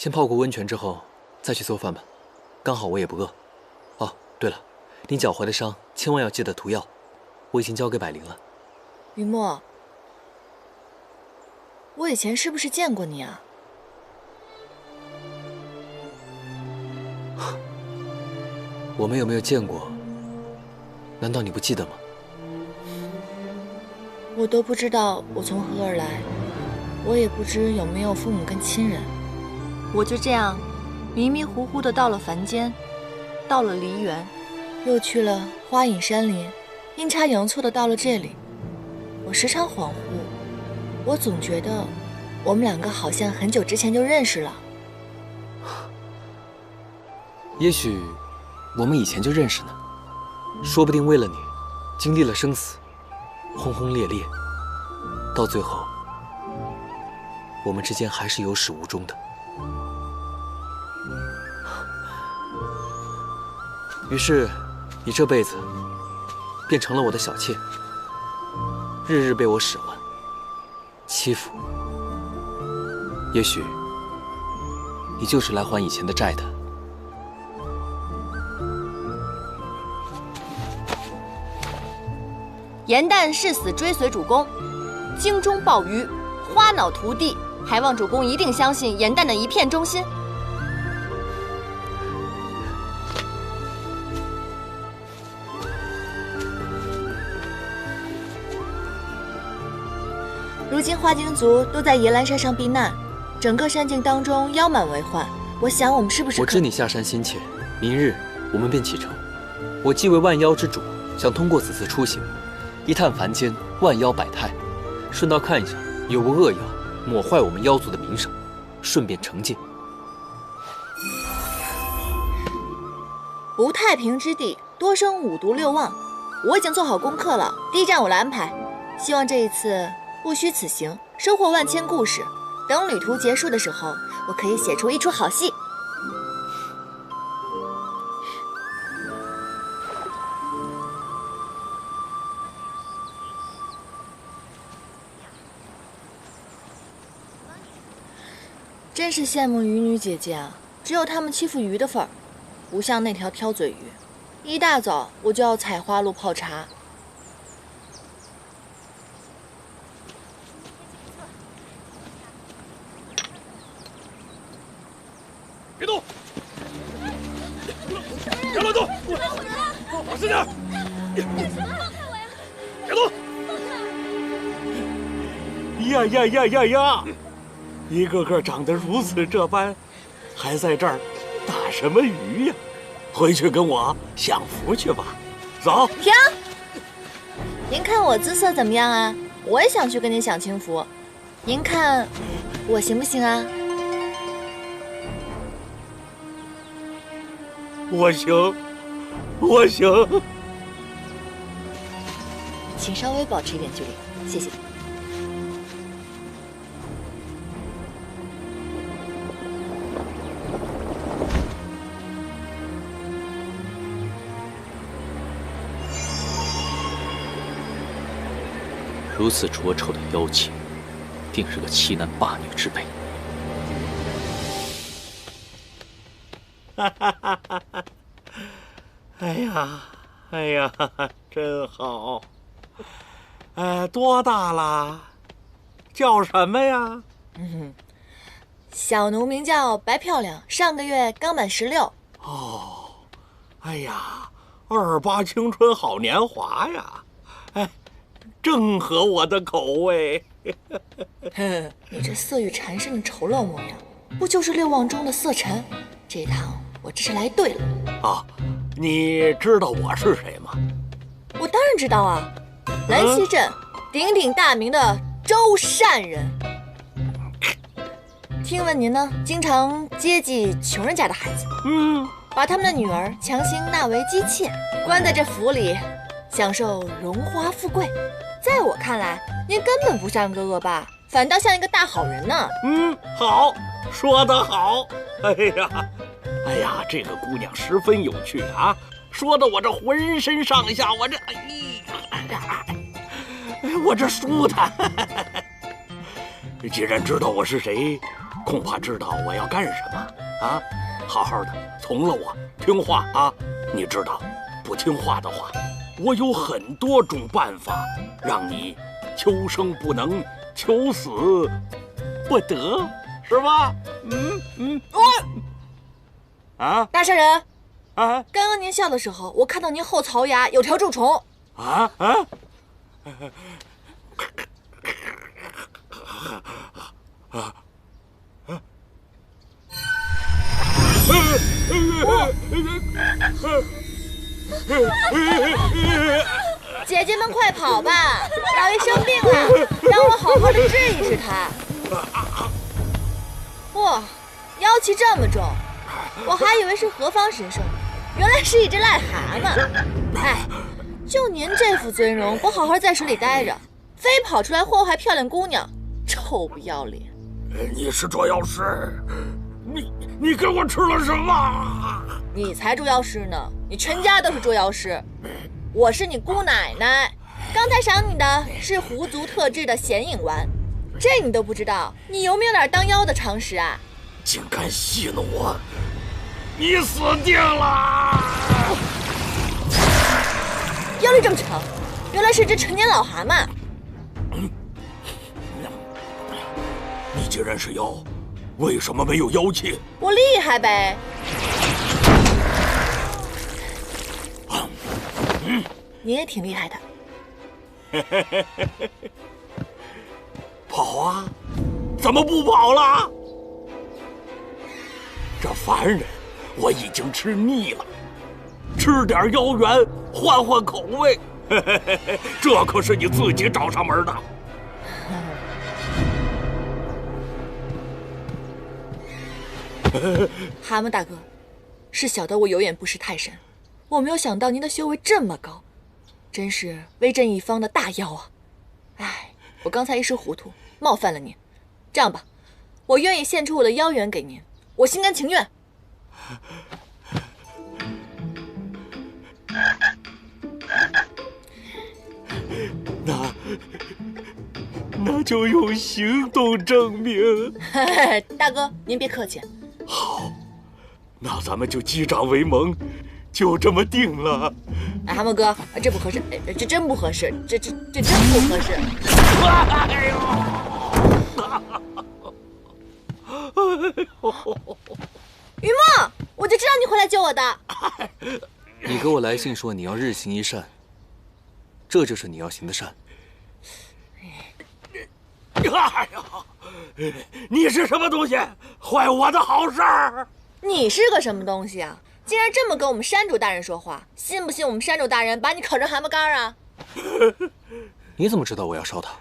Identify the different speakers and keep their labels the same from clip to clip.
Speaker 1: 先泡過溫泉之後，再去做飯吧。剛好我也不餓。哦，對了，你腳踝的傷千萬要記得塗藥，我已經交給百靈了。
Speaker 2: 雨墨，我以前是不是見過你啊？
Speaker 1: 我们有没有見過？難道你不記得嗎？
Speaker 2: 我都不知道我從何而來，我也不知有沒有父母跟親人，我就這樣迷迷糊糊的到了凡間，到了梨園，又去了花影山林，陰差陽錯的到了這裡。我時常恍惚，我總覺得我們兩個好像很久之前就認識了。
Speaker 1: 也許我們以前就認識呢，說不定為了你，經歷了生死，轟轟烈烈，到最後，我們之間還是有始無終的。於是，你這輩子變成了我的小妾，日日被我使喚、欺負。也許，你就是來還以前的債的。
Speaker 2: 嚴誕誓死追隨主公，京中鮑魚，花腦塗地，還望主公一定相信嚴誕的一片忠心。如今花精族都在野兰山上避難，整個山境當中妖蠻為患。我想我們是不是……
Speaker 1: 我知你下山心切，明日我們便啟程。我既為萬妖之主，想通過此次出行，一探凡間萬妖百態，順道看一下有無惡妖抹壞我們妖族的名聲，順便懲戒。
Speaker 2: 不太平之地，多生五毒六旺。我已經做好功課了，第一站我來安排。希望這一次不虛此行，收穫萬千故事。等旅途結束的時候，我可以寫出一出好戲。真是羡慕魚女姐姐啊，只有她們欺負魚的份兒，不像那條挑嘴魚，一大早我就要採花露泡茶。
Speaker 3: 別動！別亂動！小心點！別動！
Speaker 4: 呀！一個個長得如此這般，還在這兒打什麼魚呀？回去跟我享福去吧。走。
Speaker 2: 停！您看我姿色怎麼樣啊？我也想去跟您享清福，您看我行不行啊？
Speaker 4: 我行。
Speaker 2: 請稍微保持一點距離，謝謝。
Speaker 5: 如此拙臭的妖气，定是個欺男霸女之輩。
Speaker 4: 哎呀，真好。多大了？叫什麼呀？
Speaker 2: 小奴名叫白漂亮，上個月剛滿16。
Speaker 4: 哦，哎呀，28青春好年華呀！正合我的口味。
Speaker 2: 你這色欲纏身的醜陋模樣，不就是六旺中的色辰？這一趟我真是來對了。
Speaker 4: 啊，你知道我是誰嗎？
Speaker 2: 我當然知道啊，蘭溪鎮鼎鼎大名的周善人。聽聞您呢，經常接濟窮人家的孩子，把他們的女兒強行納為姬妾，關在這府裡，享受榮華富貴。在我看來，您根本不像個惡霸，反倒像一個大好人呢。
Speaker 4: 好，說得好。哎呀，這個姑娘十分有趣啊，說的我這渾身上下，我這舒坦。既然知道我是誰，恐怕知道我要干什么啊！好好的从了我，听话啊！你知道，不听话的话，我有很多种办法让你求生不能，求死不得，是吧？啊！
Speaker 2: 大善人，
Speaker 4: 啊！
Speaker 2: 刚刚您笑的时候，我看到您后槽牙有条蛀虫。
Speaker 4: 啊！
Speaker 2: 姐姐们快跑吧！老爷生病了，让我好好的治一治他。哇，妖气这么重，我还以为是何方神圣，原来是一只癞蛤蟆。哎，就您这副尊容，不好好在水里待着，非跑出来祸害漂亮姑娘，臭不要脸！
Speaker 4: 你是捉妖师，你给我吃了什么？
Speaker 2: 你才捉妖师呢，你全家都是捉妖师。我是你姑奶奶，刚才赏你的是狐族特制的显影丸，这你都不知道，你有没有点当妖的常识啊？
Speaker 4: 竟敢戏弄我，你死定了！
Speaker 2: 妖力这么长，原来是只陈年老蛤蟆。
Speaker 4: 你既然是妖，为什么没有妖气？
Speaker 2: 我厲害呗。你也挺厉害的。
Speaker 4: 跑啊！怎么不跑了？这凡人我已经吃膩了，吃点妖元换换口味。这可是你自己找上門的。
Speaker 2: 蛤蟆大哥，是小的我有眼不识泰山，我没有想到您的修为这么高，真是威震一方的大妖啊！哎，我刚才一时糊涂，冒犯了您。这样吧，我愿意献出我的妖元给您，我心甘情愿。
Speaker 4: 那就用行动证明。
Speaker 2: 大哥，您別客氣。
Speaker 4: 好，那咱們就擊掌為盟，就這麼定了。
Speaker 2: 哎，蛤蟆哥，這不合適，這真不合適，這真不合適。
Speaker 4: 哎呦！
Speaker 2: 於墨，我就知道你會來救我的。
Speaker 1: 你給我來信說你要日行一善，這就是你要行的善。
Speaker 4: 哎呀，你是什麼東西，壞我的好事兒？
Speaker 2: 你是個什麼東西啊？竟然這麼跟我們山主大人說話，信不信我們山主大人把你烤成蛤蟆乾啊？
Speaker 1: 你怎麼知道我要燒他？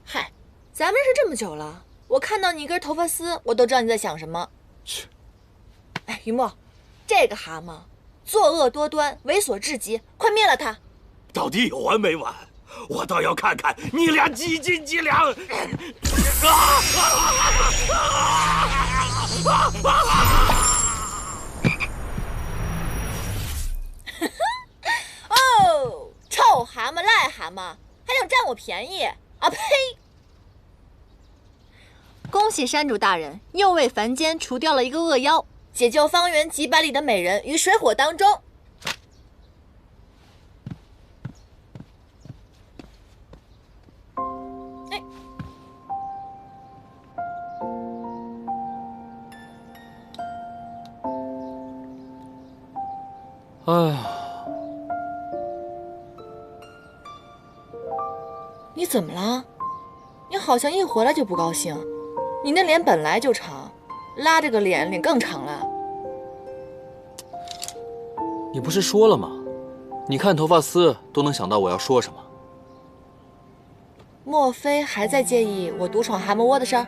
Speaker 2: 嗨，咱們認識這麼久了，我看到你一根頭髮絲，我都知道你在想什麼。
Speaker 1: 去！
Speaker 2: 哎，於墨，這個蛤蟆作惡多端，猥瑣至極，快滅了他！
Speaker 4: 到底有完沒完？我倒要看看你倆幾斤幾兩！
Speaker 2: 哦，臭蛤蟆癞蛤蟆，還想佔我便宜啊！呸！恭喜山主大人又為凡間除掉了一個惡妖，解救方圓幾百里的美人於水火當中。
Speaker 1: 哎呀，
Speaker 2: 你怎麼了？你好像一回來就不高興。你那臉本來就長，拉着個臉更長了。
Speaker 1: 你不是說了嗎？你看頭髮絲都能想到我要說什麼。
Speaker 2: 莫非還在介意我獨闖蛤蟆窩的事兒？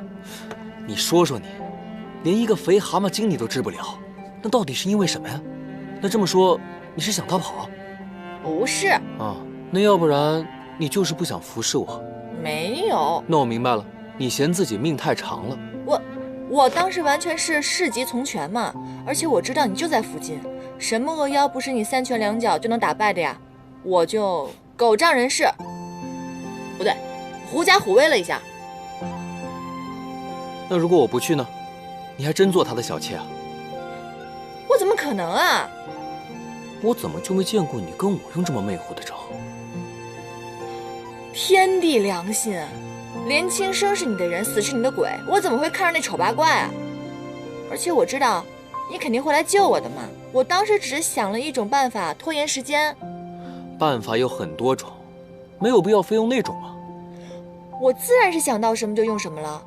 Speaker 1: 你說說你，連一個肥蛤蟆精你都治不了，那到底是因為什麼呀？那這麼說，你是想逃跑？
Speaker 2: 不是
Speaker 1: 啊，那要不然你就是不想服侍我？
Speaker 2: 沒有。
Speaker 1: 那我明白了，你嫌自己命太長了。
Speaker 2: 我當時完全是適極從權嘛，而且我知道你就在附近，什麼惡妖不是你三拳兩腳就能打敗的呀？我就狗仗人勢，不對，狐假虎威了一下。
Speaker 1: 那如果我不去呢？你還真做他的小妾啊？
Speaker 2: 我怎麼可能啊？
Speaker 1: 我怎麼就沒見過你跟我用這麼魅惑的招？
Speaker 2: 天地良心，連親生是你的人，死是你的鬼，我怎麼會看上那醜八怪啊？而且我知道你肯定會來救我的嘛。我當時只是想了一種辦法拖延時間。
Speaker 1: 辦法有很多種，沒有必要非用那種啊。
Speaker 2: 我自然是想到什麼就用什麼了。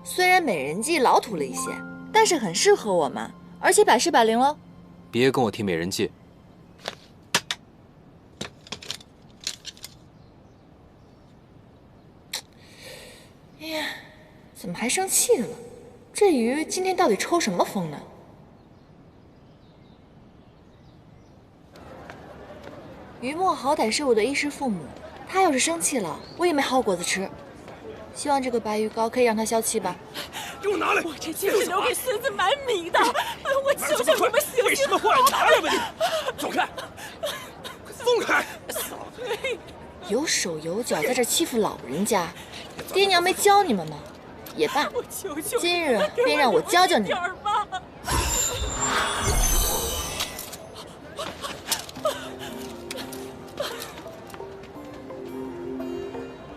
Speaker 2: 雖然美人計老土了一些，但是很適合我嘛，而且百試百靈了。
Speaker 1: 別跟我提美人計。
Speaker 2: 哎呀，怎麼還生氣了？這魚今天到底抽什麼風呢？於墨好歹是我的衣食父母，他要是生气了，我也沒好果子吃。希望這個白魚糕可以讓他消氣吧。
Speaker 3: 給我拿來！
Speaker 6: 我這錢是留給孫子買米的，我求求你們行
Speaker 3: 為什麼会拿来吧你？走開！鬆開！
Speaker 2: 有手有腳在這欺負老人家，爹娘沒教你們嗎？也罷，
Speaker 6: 我求求
Speaker 2: 今日便讓我教教你們。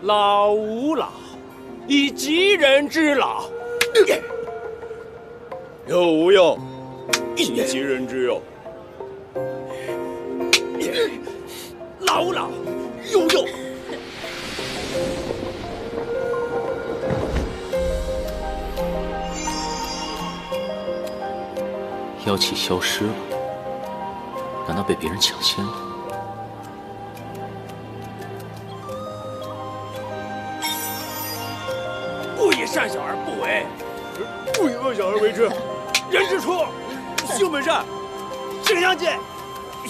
Speaker 4: 老吾老，以及人之老；
Speaker 3: 幼吾幼，以及人之幼。
Speaker 4: 老吾老，幼吾幼。
Speaker 5: 妖气消失了，难道被别人搶先了？
Speaker 4: 勿以善小而不為，
Speaker 3: 勿以惡小而為之。
Speaker 4: 人之初，性本善，性相近，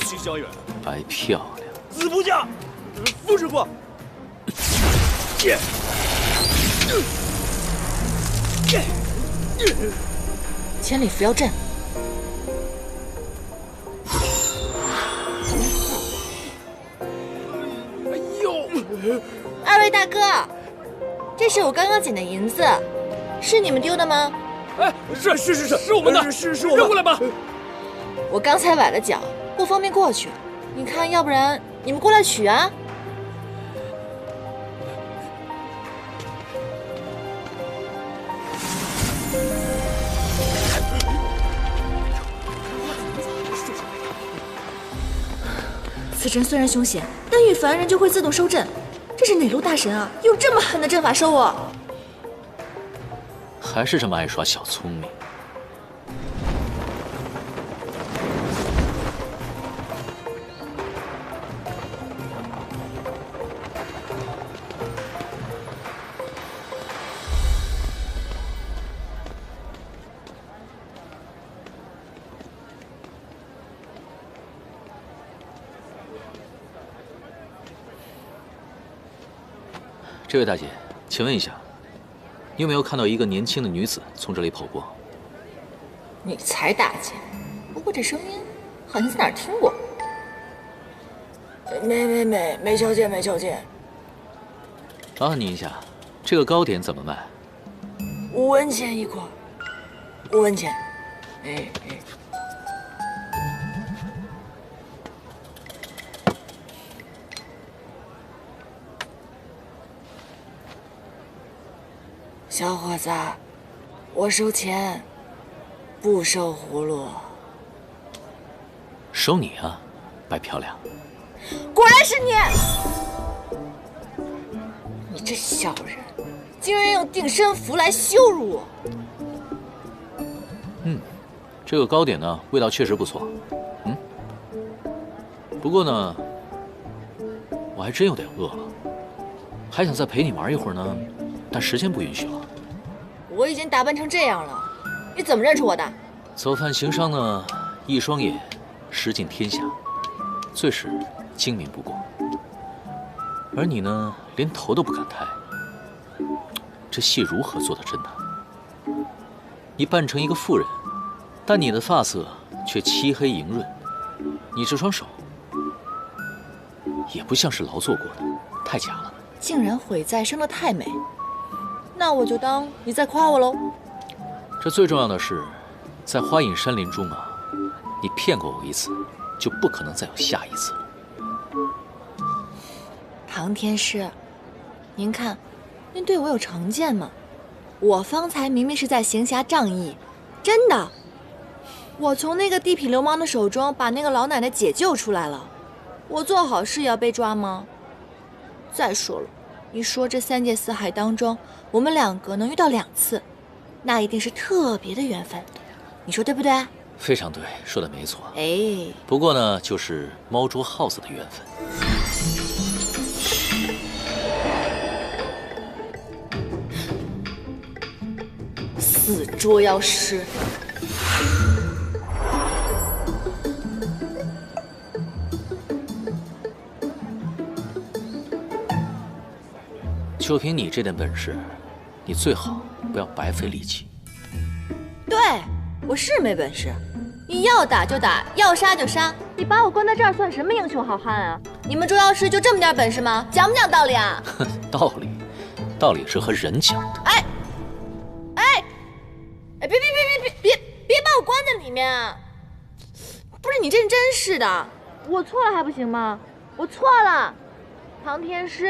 Speaker 3: 性相遠。
Speaker 5: 白漂亮，
Speaker 4: 子不教，
Speaker 3: 父之過。
Speaker 2: 千里扶摇阵。
Speaker 3: 哎呦！
Speaker 2: 二位大哥，这是我刚刚捡的银子，是你們丟的嗎？
Speaker 3: 哎，是我們的，是我们。扔過來吧。
Speaker 2: 我剛才崴了腳，不方便過去。你看，要不然你們過來取啊。此阵雖然凶險，但遇凡人就會自動收陣。這是哪路大神啊？用這麼狠的陣法收我？
Speaker 5: 還是這麼愛耍小聰明。这位大姐，請問一下，你有沒有看到一個年輕的女子從這裡跑過？
Speaker 2: 你才大姐，不過這聲音好像在哪兒聽過。沒瞧見，沒瞧見。
Speaker 5: 麻煩您一下，這個糕點怎麼賣
Speaker 2: ？5文錢一塊，5文錢。哎。小伙子，我收錢，不收葫蘆。
Speaker 5: 收你啊，白漂亮！
Speaker 2: 果然是你！你這小人，竟然用定身符來羞辱我！
Speaker 5: 這個糕點呢，味道確實不錯。不過呢，我還真有點餓了，還想再陪你玩一會兒呢，但時間不允許了。
Speaker 2: 我已經打扮成這樣了，你怎麼認出我的？
Speaker 5: 走犯行商呢，一雙眼，識盡天下，最是精明不過。而你呢，連頭都不敢抬，這戲如何做得真呢？你扮成一個婦人，但你的髮色卻漆黑莹潤，你這雙手也不像是勞作過的，太假了。
Speaker 2: 竟然毀在生得太美，那我就當你在誇我嘍。
Speaker 5: 這最重要的是，在花影山林中啊，你騙过我一次，就不可能再有下一次了。
Speaker 2: 唐天师，您看，您对我有成见吗？我方才明明是在行侠仗义，真的。我从那个地痞流氓的手中把那个老奶奶解救出来了，我做好事也要被抓吗？再说了，你说这3界4海当中，我们2个能遇到2次，那一定是特別的緣分，你說對不對？
Speaker 5: 非常對，說的沒錯。
Speaker 2: 哎，
Speaker 5: 不過呢，就是貓捉耗子的緣分。
Speaker 2: 死捉妖師！
Speaker 5: 就憑你這點本事，你最好不要白費力氣。
Speaker 2: 對，我是沒本事，你要打就打，要殺就殺，你把我關在這兒算什麼英雄好漢啊？你們捉妖師就這麼點本事嗎？講不講道理啊？
Speaker 5: 道理，道理是和人講的。
Speaker 2: 哎，別把我關在裡面啊！不是你這人真是的，我錯了還不行嗎？我錯了，唐天師。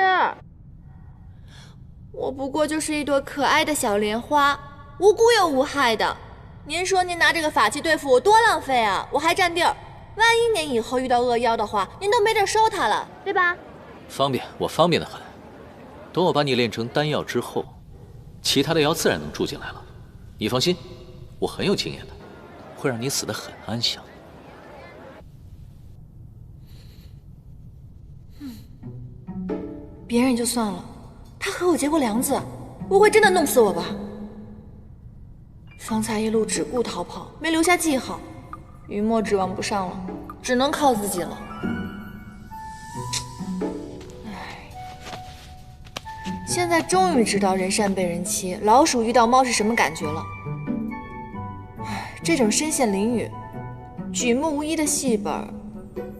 Speaker 2: 我不過就是一朵可愛的小蓮花，無辜又無害的。您說您拿這個法器對付我多浪費啊！我還佔地兒，萬一您以後遇到惡妖的話，您都沒地兒收它了，對吧？
Speaker 5: 方便，我方便得很。等我把你練成丹藥之後，其他的妖自然能住進來了。你放心，我很有經驗的，會讓你死得很安詳。
Speaker 2: 別人就算了。他和我結過梁子，不會真的弄死我吧？方才一路只顧逃跑，沒留下記號，雨墨指望不上了，只能靠自己了。唉，現在終於知道人善被人欺，老鼠遇到貓是什麼感覺了。唉，這種身陷囹圄、舉目無依的戲本，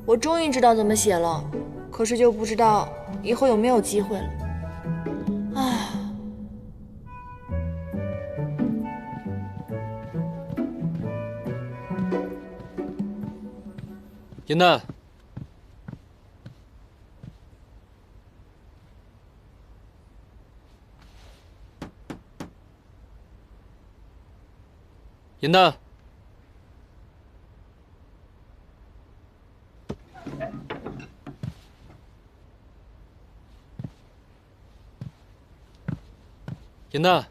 Speaker 2: 我終於知道怎麼寫了，可是就不知道以後有沒有機會了。
Speaker 1: 严丹，严丹，严丹。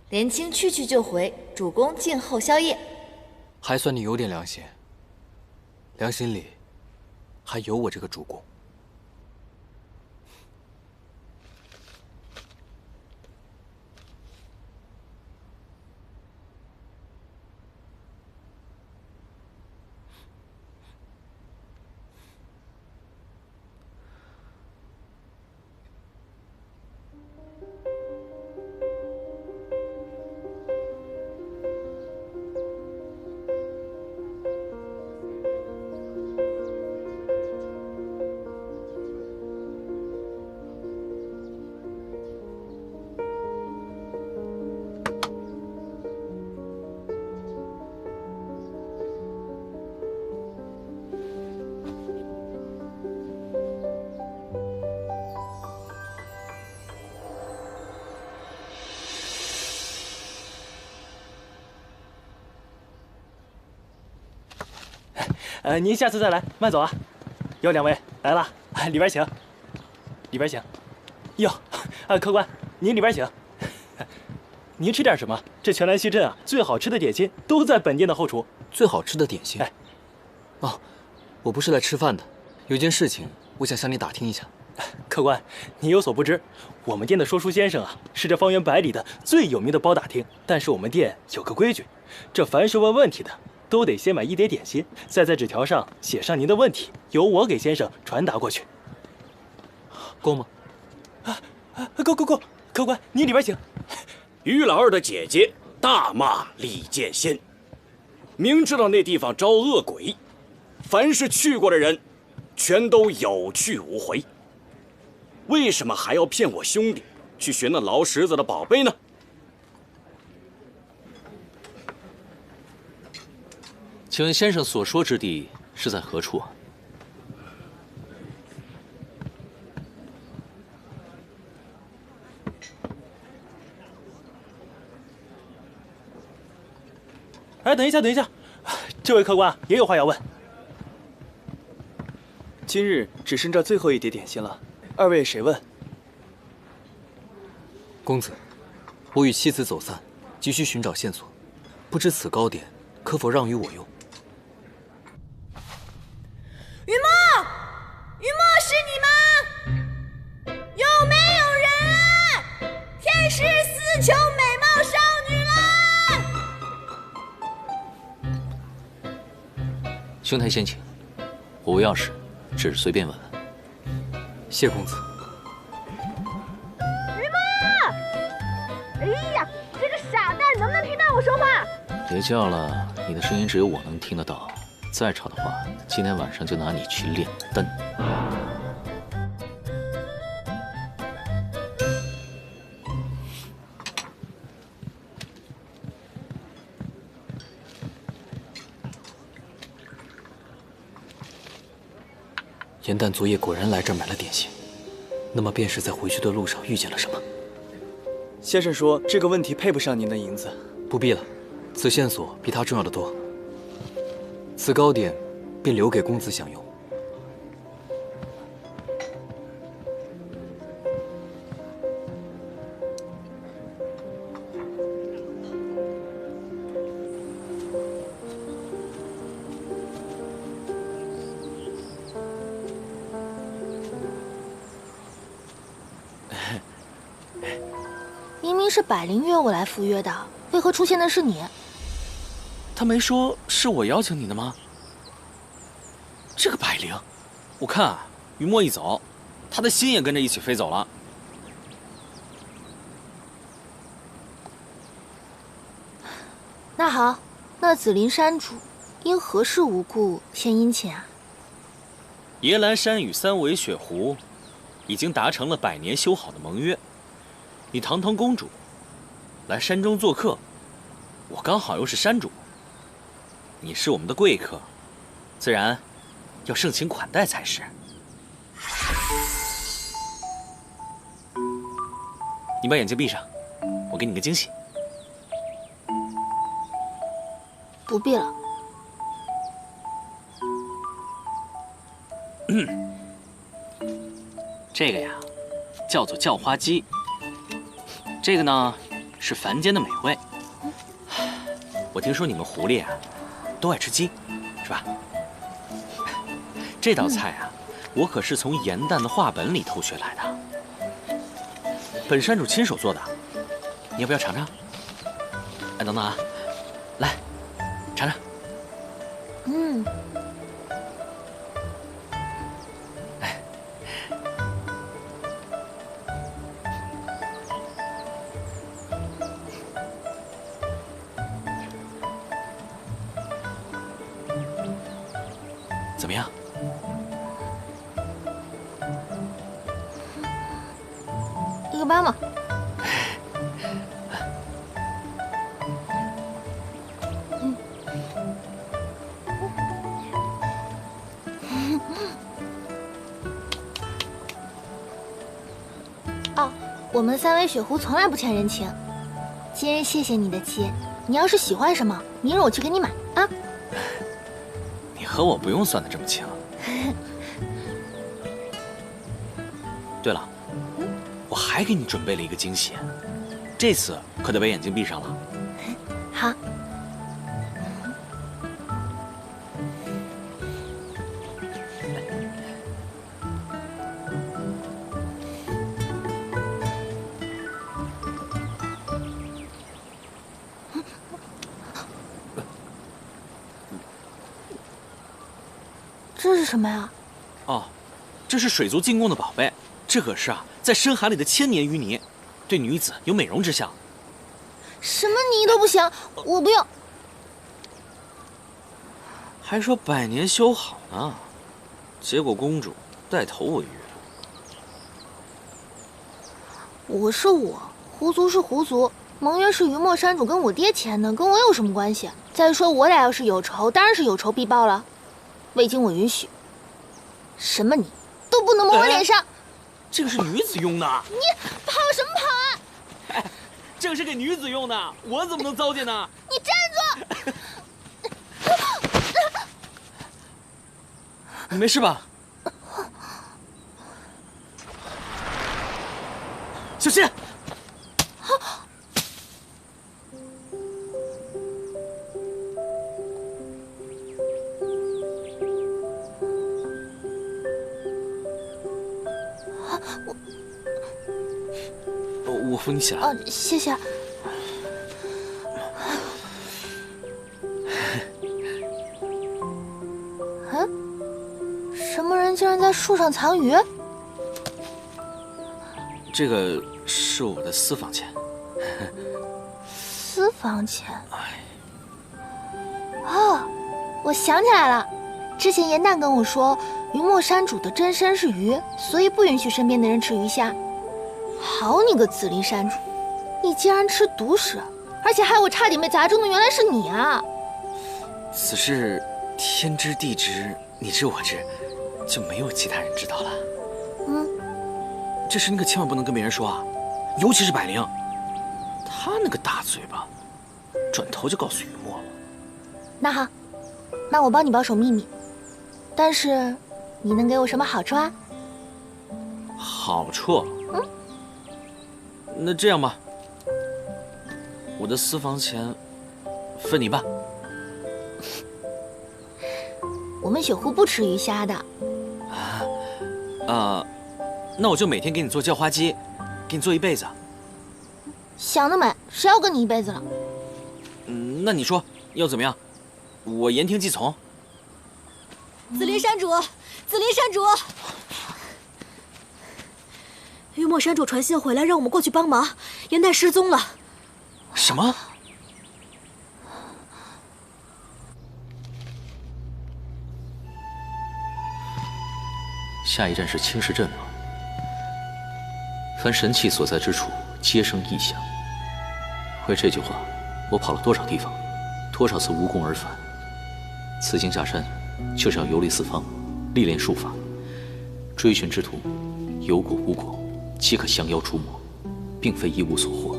Speaker 2: 連青去去就回，主公靜候宵夜。
Speaker 1: 還算你有點良心，良心裡還有我這個主公。
Speaker 3: 您下次再來，慢走啊。有兩位來了，裡邊請，裡邊請。喲，客官，您裡邊請。您吃點什麼？這全蘭西鎮啊，最好吃的點心都在本店的後廚。
Speaker 1: 最好吃的點心？
Speaker 3: 哎，
Speaker 1: 哦，我不是來吃飯的，有件事情我想向你打聽一下。
Speaker 3: 客官，你有所不知，我們店的說書先生啊，是這方圓100里的最有名的包打聽。但是我們店有個規矩，這凡是問問題的，都得先買一碟點心，再在紙條上寫上您的問題，由我給先生傳達過去。
Speaker 1: 夠嗎？
Speaker 3: 夠！客官，您裡邊請。
Speaker 4: 於老二的姐姐大罵李劍仙，明知道那地方招惡鬼，
Speaker 7: 凡是去過的人，全都有去无回。为什么还要騙我兄弟去尋那老石子的寶貝呢？
Speaker 5: 請問先生所說之地是在何處啊？
Speaker 3: 哎，等一下，等一下，这位客官也有话要问。
Speaker 8: 今日只剩这最后一碟点心了，二位谁问？
Speaker 1: 公子，我与妻子走散，急需尋找線索，不知此糕點可否讓與我用？
Speaker 6: 雲墨，雲墨是你嗎？有沒有人啊？天使死囚美貌少女啦！
Speaker 5: 兄台先請，我无要事，只是隨便問問。
Speaker 1: 謝公子。
Speaker 6: 雲墨，哎呀，這個傻蛋能不能聽到我說話？
Speaker 5: 別叫了，你的聲音只有我能聽得到。再吵的話，今天晚上就拿你去煉丹。
Speaker 1: 严旦昨夜果然來這兒買了點心，那麼便是在回去的路上遇見了什麼？
Speaker 8: 先生說這個問題配不上您的銀子。
Speaker 1: 不必了，此線索比他重要的多。此糕點便留給公子享用。
Speaker 2: 明明是百灵约我来赴約的，為何出現的是你？
Speaker 9: 他沒說是我邀請你的嗎？這個百靈，我看啊，雲墨一走，他的心也跟着一起飛走了。
Speaker 2: 那好，那紫林山主因何事無故獻殷勤啊？
Speaker 5: 椰蘭山與三尾雪湖已經達成了100年修好的盟約，你堂堂公主來山中做客，我剛好又是山主，你是我們的貴客，自然要盛情款待才是。你把眼睛閉上，我給你個驚喜。
Speaker 2: 不必了。
Speaker 9: 這個呀，叫做叫花雞。這個呢，是凡間的美味。
Speaker 5: 我聽說你們狐狸啊，都愛吃雞，是吧？這道菜啊，我可是從嚴旦的話本裡偷學來的，本山主親手做的，你要不要嘗嘗？哎，等等啊，來，嘗嘗。
Speaker 2: 嗯。
Speaker 5: 怎麼樣？
Speaker 2: 一個般嘛。哦，我們三尾雪湖從來不欠人情。今日謝謝你的雞，你要是喜歡什麼，明日我去給你買啊。
Speaker 5: 和我不用算得這麼清。對了，我還給你準備了一個驚喜，這次可得把眼睛閉上了。
Speaker 2: 好。这是什麼呀？
Speaker 5: 哦，這是水族進貢的寶貝，這可是啊，在深海裡的千年淤泥，對女子有美容之效。
Speaker 2: 什麼泥都不行，我不要。
Speaker 9: 還說100年修好，啊，結果公主帶頭違約。
Speaker 10: 我是我，狐族是狐族，盟約是雲墨山主跟我爹簽的，跟我有什麼關係？再說我倆要是有仇，當然是有仇必報了。未經我允許，什麼你都不能抹我臉上。
Speaker 9: 這個是女子用的。
Speaker 10: 你跑什麼跑啊？
Speaker 9: 哎，這個是給女子用的，我怎麼能糟踐呢？
Speaker 10: 你站住！
Speaker 9: 你沒事吧？小心！我扶你起來。
Speaker 10: 謝謝。什麼人竟然在樹上藏魚？
Speaker 9: 這個是我的私房錢。
Speaker 10: 私房錢？哦，我想起來了，之前嚴誕跟我說，雲墨山主的真身是魚，所以不允許身邊的人吃魚蝦。好你個紫離山主，你竟然吃獨食，而且害我差點被砸中的原來是你啊！
Speaker 9: 此事天知地知，你知我知，就沒有其他人知道了。這事你可千萬不能跟別人說啊，尤其是百靈，他那個大嘴巴，轉頭就告訴雨墨了。
Speaker 10: 那好，那我幫你保守秘密，但是你能給我什麼好處啊？
Speaker 9: 好處？那這樣吧，我的私房錢分你半。
Speaker 10: 我們雪狐不吃魚蝦的。
Speaker 9: 那我就每天給你做叫花雞，給你做一輩子。
Speaker 10: 想得美，誰要跟你一輩子了？
Speaker 9: 那你說要怎麼樣？我言聽計從。
Speaker 6: 紫離山主，紫離山主，雲墨山主傳信回來，讓我們過去幫忙。嚴誕失蹤了。
Speaker 9: 什麼？下一站是青石鎮嗎？凡神器所在之處，皆生異象。為這句話，我跑了多少地方，多少次無功而返。此行下山，就是要遊歷四方，歷練術法。追尋之途，有果無果，皆可降妖除魔，並非一無所獲。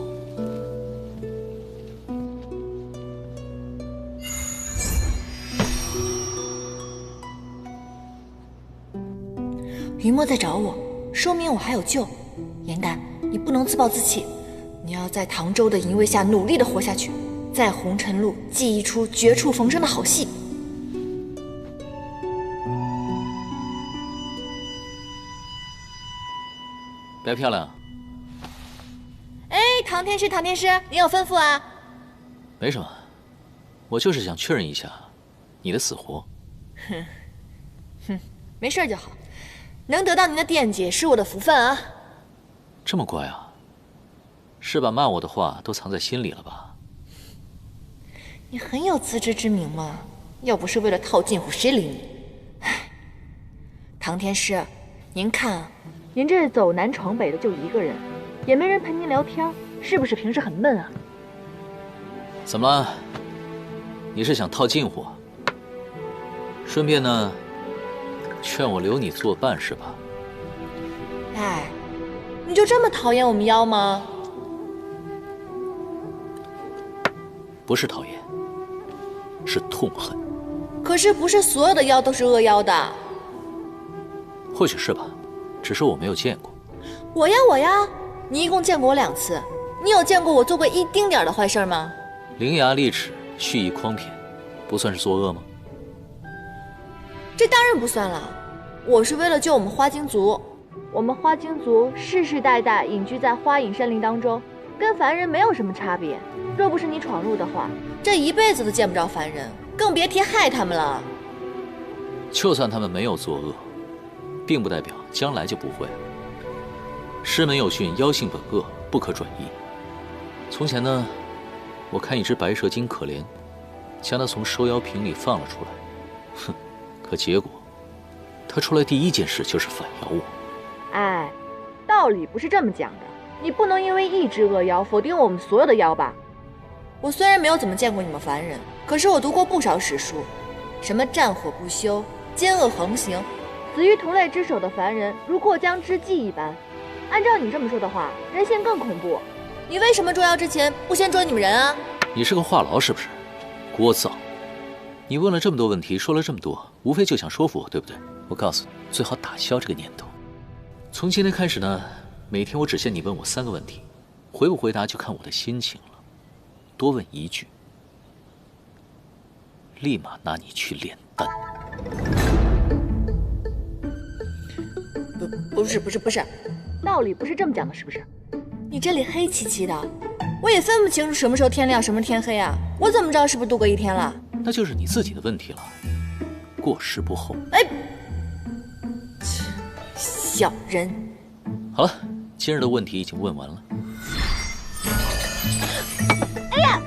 Speaker 2: 雲墨在找我，說明我還有救。嚴誕，你不能自暴自棄，你要在唐州的淫威下努力地活下去，在紅塵路記一出絕處逢生的好戲。
Speaker 5: 白漂亮。
Speaker 2: 哎，唐天师，唐天师，您有吩咐啊？
Speaker 5: 没什麼，我就是想確認一下你的死活。
Speaker 2: 沒事就好，能得到您的電解是我的福分啊。
Speaker 5: 這麼乖啊？是把罵我的話都藏在心裡了吧？
Speaker 2: 你很有自知之明嘛，要不是為了套近乎，誰理你？唉，唐天師，您看啊，您這走南闖北的就一個人，也沒人陪您聊天，是不是平時很悶啊？
Speaker 5: 怎麼了？你是想套近乎？順便呢，勸我留你作伴是吧？
Speaker 2: 哎，你就這麼討厭我們妖嗎？
Speaker 5: 不是討厭，是痛恨。
Speaker 2: 可是不是所有的妖都是惡妖的。
Speaker 5: 或許是吧，只是我沒有見過。
Speaker 2: 我呀，你一共見過我2次，你有見過我做過一丁點的壞事嗎？
Speaker 5: 伶牙俐齒、蓄意誆騙，不算是作惡嗎？
Speaker 2: 這當然不算了，我是為了救我們花精族。我們花精族世世代代隱居在花影山林當中，跟凡人没有什麼差別。若不是你闖入的話，這一輩子都見不着凡人，更別提害他們了。
Speaker 5: 就算他們沒有作惡，並不代表將來就不會。師門有訓，妖性本惡，不可轉移。從前呢，我看一只白蛇精可憐，將它從收妖瓶裡放了出來，哼，可結果他出來第一件事就是反咬我。
Speaker 2: 哎，道理不是这么讲的，你不能因为一只恶妖否定我们所有的妖吧？
Speaker 6: 我虽然没有怎么见过你们凡人，可是我读过不少史书，什么战火不休、奸惡橫行，
Speaker 2: 死於同類之手的凡人如過江之鯽一般。按照你這麼說的話，人性更恐怖。
Speaker 6: 你為什麼捉妖之前不先捉你們人啊？
Speaker 5: 你是個話癆是不是？聒噪！你問了這麼多問題，說了這麼多，無非就想說服我，對不對？我告訴你，最好打消這個念頭。從今天開始呢，每天我只限你問我3個問題，回不回答就看我的心情了。多問1句，立馬拿你去煉丹。
Speaker 6: 不是，
Speaker 2: 道理不是這麼講的，是不是？
Speaker 6: 你這裡黑漆漆的，我也分不清楚什麼時候天亮，什麼天黑啊！我怎麼知道是不是度過1天了？
Speaker 5: 那就是你自己的問題了，過時不候。
Speaker 6: 哎，小人。
Speaker 5: 好了，今日的問題已經問完了。
Speaker 6: 哎呀！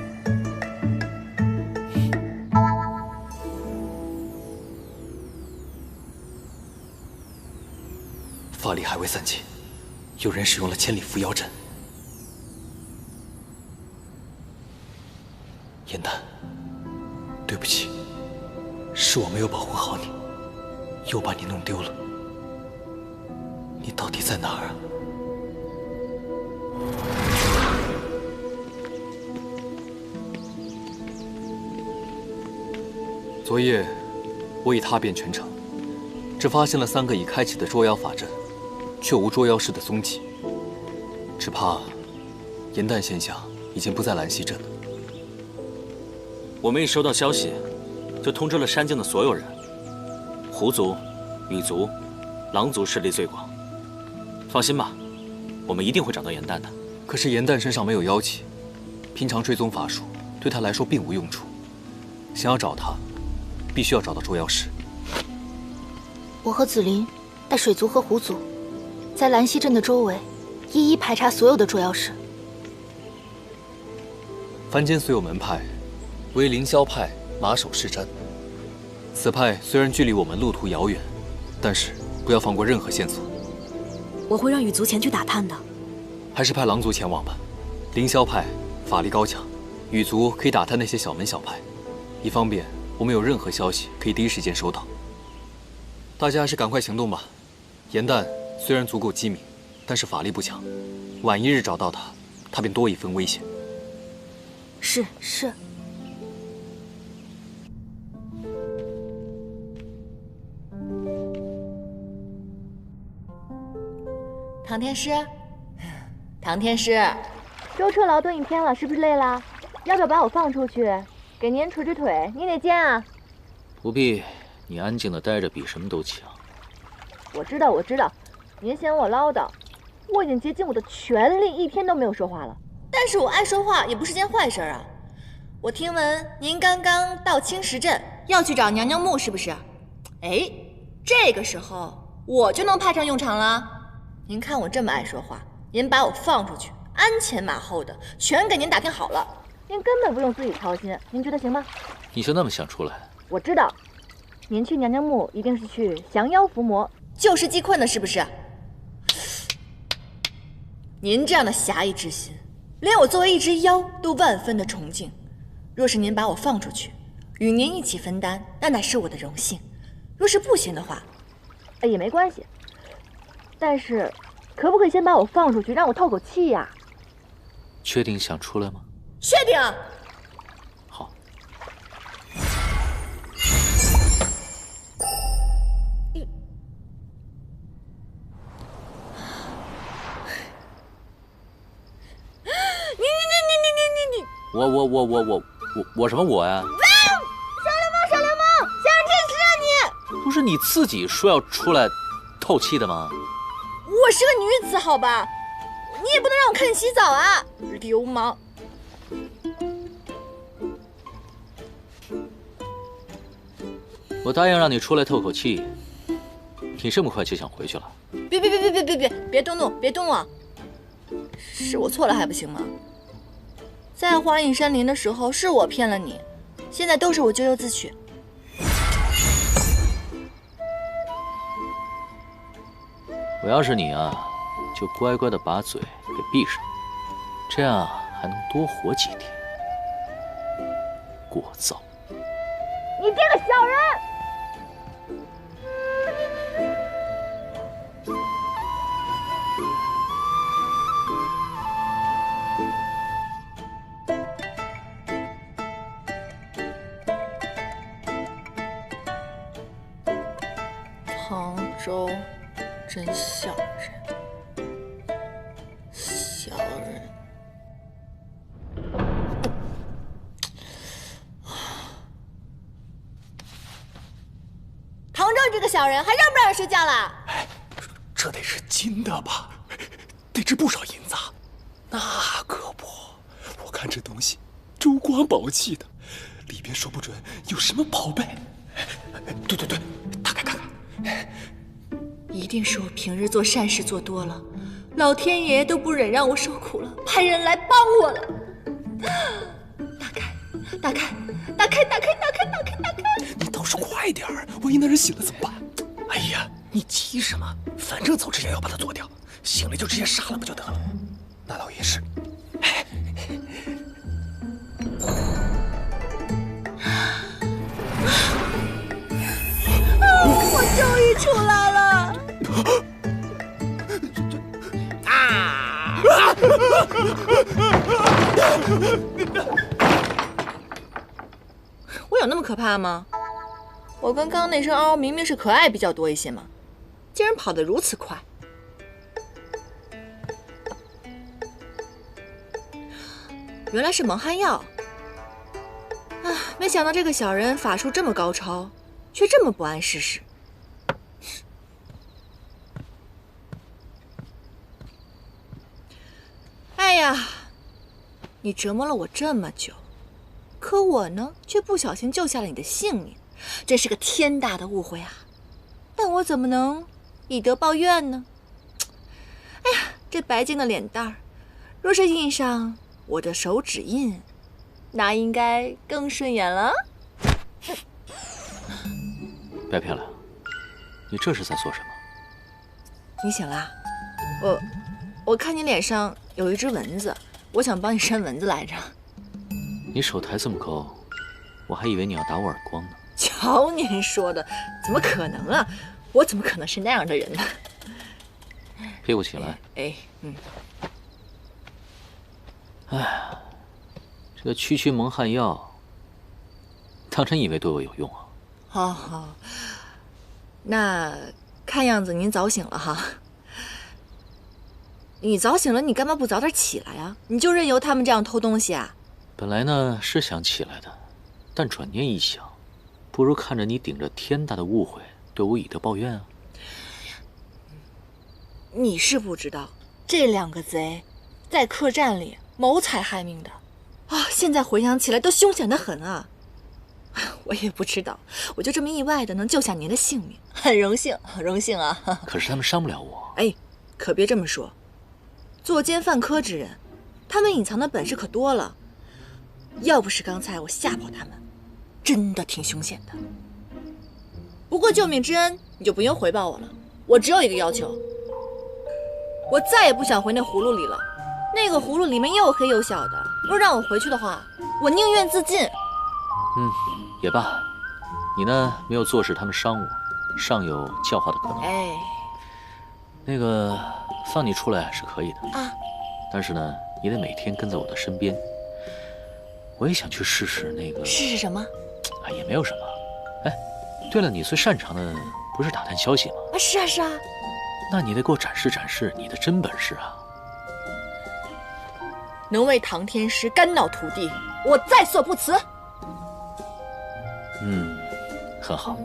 Speaker 1: 法力还未散尽，有人使用了千里伏妖阵。颜丹，对不起，是我没有保護好你，又把你弄丟了。你到底在哪兒啊？昨夜，我已踏遍全城，只發現了3個已開啟的捉妖法陣，卻無捉妖師的蹤跡。只怕顏丹仙下已經不在蘭溪鎮了。
Speaker 9: 我們一收到消息，就通知了山境的所有人。狐族、羽族、狼族勢力最廣。放心吧，我們一定會找到顏丹的。
Speaker 1: 可是顏丹身上沒有妖氣，平常追蹤法術對他來說並無用處。想要找他，必須要找到捉妖師。
Speaker 10: 我和紫菱帶水族和狐族，在蘭溪鎮的周圍，一一排查所有的捉妖師。
Speaker 1: 凡間所有門派，唯凌霄派馬首是瞻。此派雖然距離我們路途遙遠，但是不要放過任何線索。
Speaker 6: 我會讓羽族前去打探的。
Speaker 1: 還是派狼族前往吧。凌霄派法力高強，羽族可以打探那些小門小派，以方便我們有任何消息可以第一時間收到。大家還是趕快行動吧。顏丹雖然足夠機敏，但是法力不強，晚一日找到他，他便多一分危險。
Speaker 10: 是。
Speaker 6: 唐天師，唐天師，
Speaker 2: 舟車勞頓1天了，是不是累了？要不要把我放出去，給您捶捶腿？你哪間啊？
Speaker 5: 不必，你安靜的待着比什麼都強。
Speaker 2: 我知道，您嫌我嘮叨，我已經竭盡我的全力，1天都沒有說話了。
Speaker 6: 但是我愛說話也不是件壞事啊。我聽聞您剛剛到青石鎮，要去找娘娘木，是不是？哎，這個時候我就能派上用場了。您看我這麼愛說話，您把我放出去，鞍前馬後的全給您打聽好了。
Speaker 2: 您根本不用自己操心，您覺得行嗎？
Speaker 5: 你就那麼想出來？
Speaker 2: 我知道，您去娘娘木一定是去降妖伏魔，
Speaker 6: 救世濟困的，是不是？您這樣的俠義之心，連我作為一隻妖都萬分的崇敬。若是您把我放出去，與您一起分擔，那乃是我的榮幸。若是不行的話，
Speaker 2: 也沒關係。但是，可不可以先把我放出去，讓我透口氣呀？
Speaker 5: 確定想出來嗎？
Speaker 6: 確定。
Speaker 5: 好。你，我什麼我呀？
Speaker 6: 小流氓，想人真實啊你！
Speaker 5: 不是你自己說要出來透氣的嗎？
Speaker 6: 我是個女子，好吧，你也不能讓我看你洗澡啊，流氓！
Speaker 5: 我答應讓你出來透口氣，你這麼快就想回去了？
Speaker 6: 別動怒，別動啊！是我錯了還不行嗎？在花影山林的時候是我騙了你，現在都是我咎由自取。
Speaker 5: 我要是你啊，就乖乖的把嘴给闭上，这样还能多活几天。聒噪！
Speaker 6: 你这个小人！
Speaker 2: 唐周真小人，小人。
Speaker 6: 唐周这个小人，还让不让人睡觉了？
Speaker 4: 哎，这得是金的吧？得值不少银子。那可不，我看这东西珠光宝气的，里边说不准有什么宝贝。对，打开看看。
Speaker 6: 一定是我平日做善事做多了，老天爺都不忍讓我受苦了，派人來幫我了。打開！
Speaker 4: 你倒是快點兒，萬一那人醒了怎麼辦？哎呀，你急什麼？反正走之前要把他做掉，醒了就直接殺了不就得了？那倒也是。
Speaker 6: 我終於出來了！我有那麼可怕嗎？我跟剛剛那聲嗷明明是可愛比較多一些嘛，竟然跑得如此快。原來是蒙汗藥。啊，沒想到這個小人法術這麼高超，卻這麼不諳世事。哎呀，你折磨了我這麼久，可我呢，卻不小心救下了你的性命，真是個天大的誤會啊！但我怎麼能以德報怨呢？哎呀，這白淨的臉蛋兒，若是印上我的手指印，那應該更順眼了。
Speaker 5: 白漂亮，你這是在做什麼？
Speaker 6: 你醒了？我看你臉上有一隻蚊子，我想幫你扇蚊子來着。
Speaker 5: 你手抬這麼高，我還以為你要打我耳光呢。
Speaker 6: 瞧您說的，怎麼可能啊？我怎麼可能是那樣的人呢？
Speaker 5: 屁股起來。
Speaker 6: 哎，
Speaker 5: 哎，這個區區蒙汗藥，當真以為對我有用啊？
Speaker 6: 好，那看樣子您早醒了哈。你早醒了，你幹嘛不早點起來啊？你就任由他們這樣偷東西啊？
Speaker 5: 本來呢是想起來的，但轉念一想，不如看着你頂着天大的誤會，對我以德報怨啊。
Speaker 6: 你是不知道，這兩個賊在客棧裡謀財害命的啊！現在回想起來都兇險得很啊！我也不知道，我就這麼意外的能救下您的性命，很榮幸啊！
Speaker 5: 可是他們傷不了我。
Speaker 6: 哎，可別這麼說，作奸犯科之人，他們隱藏的本事可多了。要不是剛才我嚇跑他們，真的挺兇險的。不過救命之恩你就不用回報我了，我只有一個要求，我再也不想回那葫蘆裡了。那個葫蘆裡面又黑又小的，若讓我回去的話，我寧願自盡。
Speaker 5: 也罷，你呢沒有坐視他們傷我，尚有教化的可能。
Speaker 6: 哎，
Speaker 5: 那個放你出來是可以的
Speaker 6: 啊，
Speaker 5: 但是呢，你得每天跟在我的身邊。我也想去試試那個。
Speaker 6: 試試什麼？
Speaker 5: 啊，也沒有什麼。哎，對了，你最擅長的不是打探消息嗎？
Speaker 6: 啊，是啊。
Speaker 5: 那你得給我展示展示你的真本事啊！
Speaker 6: 能為唐天師肝腦塗地，我在所不辭。
Speaker 5: 很好。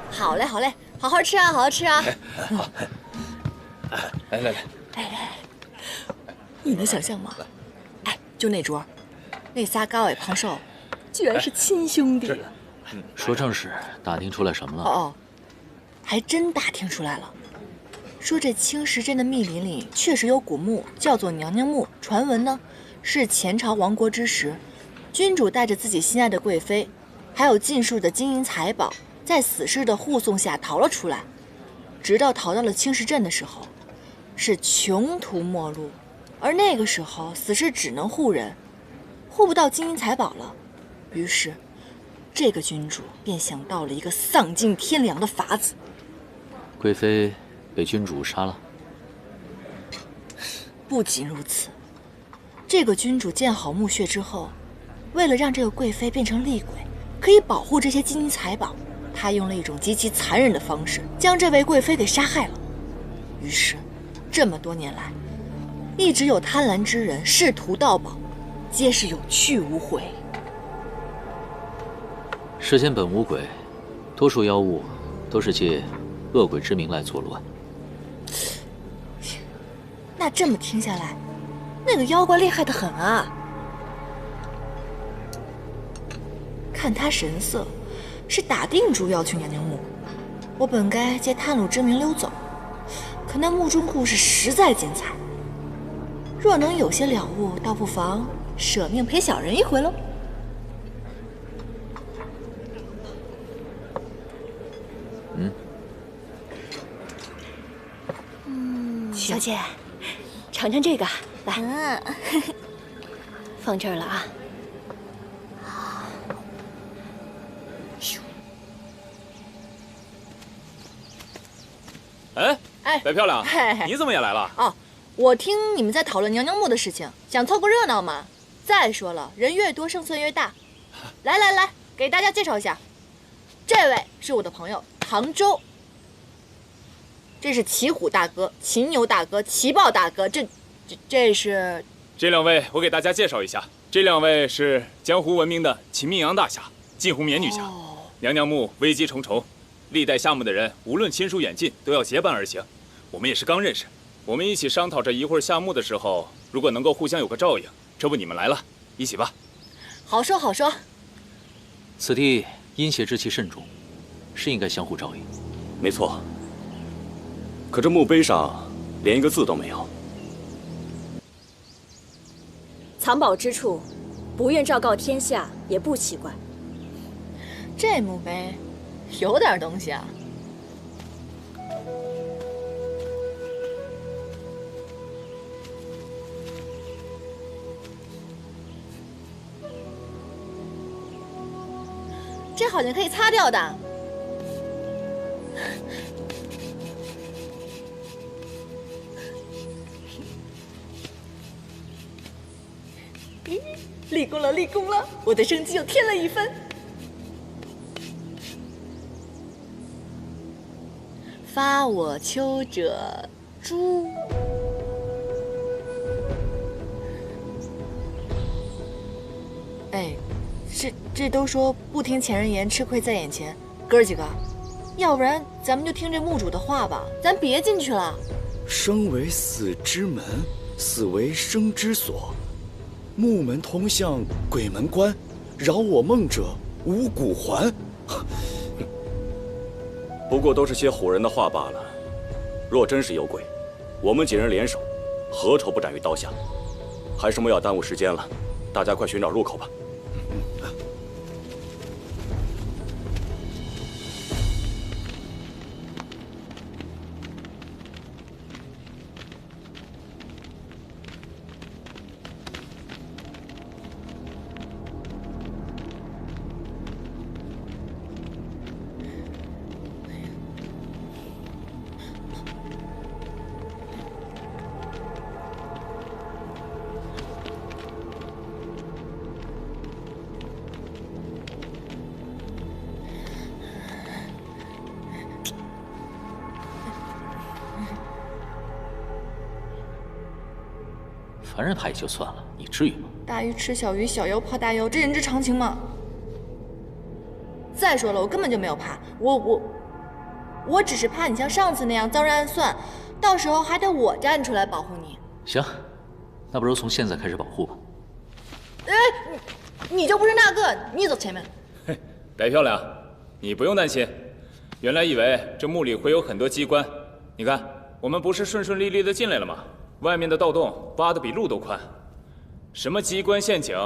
Speaker 6: 好嘞，好好吃啊，好好吃啊！
Speaker 4: 好，來，
Speaker 6: 你能想象嗎？哎，就那桌，那仨高矮胖瘦，居然是親兄弟了。
Speaker 5: 說正事，打聽出來什麼了？
Speaker 6: 哦，還真打聽出來了。說這青石鎮的密林裡確實有古墓，叫做娘娘墓。傳聞呢，是前朝亡國之時，君主帶着自己心愛的貴妃，還有盡數的金銀財寶，在死士的護送下逃了出來，直到逃到了青石鎮的時候，是窮途末路。而那個時候，死士只能護人，護不到金銀財寶了。於是，這個君主便想到了一個喪盡天良的法子。
Speaker 9: 貴妃被君主殺了。
Speaker 6: 不僅如此，這個君主建好墓穴之後，為了讓這個貴妃變成厲鬼，可以保護這些金銀財寶，他用了一種極其殘忍的方式，將這位貴妃給殺害了。於是，這麼多年來，一直有貪婪之人試圖盜寶，皆是有去無回。
Speaker 9: 世間本無鬼，多數妖物都是借惡鬼之名來作亂。
Speaker 6: 那這麼聽下來，那個妖怪厲害得很啊！看他神色，是打定主要去娘娘墓。我本該借探路之名溜走，可那墓中故事實在精彩，若能有些了悟，倒不妨舍命陪小人一回嘍。
Speaker 11: 小姐，尝尝这个，来，放这儿了啊。
Speaker 7: 哎，白漂亮，你怎么也来了？
Speaker 6: 哦，我听你们在讨论娘娘墓的事情，想凑个热鬧嘛。再說了，人越多，勝算越大。來，給大家介紹一下，這位是我的朋友唐周。這是騎虎大哥、秦牛大哥、騎豹大哥，這是……
Speaker 12: 這兩位我給大家介紹一下，這兩位是江湖聞名的秦明陽大俠、鏡湖棉女俠。娘娘墓危機重重，歷代下墓的人無論親疏遠近，都要結伴而行。我們也是剛認識，我們一起商討着一會兒下墓的時候，如果能夠互相有個照應，這不你們來了，一起吧。
Speaker 6: 好說好說。
Speaker 9: 此地陰邪之氣甚重，是應該相互照應。
Speaker 7: 沒錯。可這墓碑上連一個字都沒有。
Speaker 11: 藏寶之處，不願昭告天下也不奇怪。
Speaker 6: 這墓碑有點東西啊。這好像可以擦掉的。立功了，立功了！我的生機又添了一分。發我丘者誅。哎，這都說不聽前人言，吃虧在眼前。哥幾個，要不然咱們就聽這墓主的話吧，咱別進去了。
Speaker 13: 生為死之門，死為生之所。木門通向鬼門關，擾我夢者無骨還。
Speaker 7: 不過都是些唬人的話罷了。若真是有鬼，我們幾人聯手，何愁不斬於刀下？還是莫要耽誤時間了，大家快尋找入口吧。
Speaker 9: 凡人怕也就算了，你至於嗎？
Speaker 6: 大魚吃小魚，小妖怕大妖，這人之常情嘛。再說了，我根本就沒有怕，我只是怕你像上次那樣遭人暗算，到時候還得我站出來保護你。
Speaker 9: 行，那不如從現在開始保護吧。
Speaker 6: 哎，你就不是那個，你走前面。
Speaker 12: 嘿，白漂亮，你不用擔心。原來以為這墓裡會有很多機關，你看，我們不是順順利利的進來了嗎？外面的盜洞挖得比路都寬，什麼機關陷阱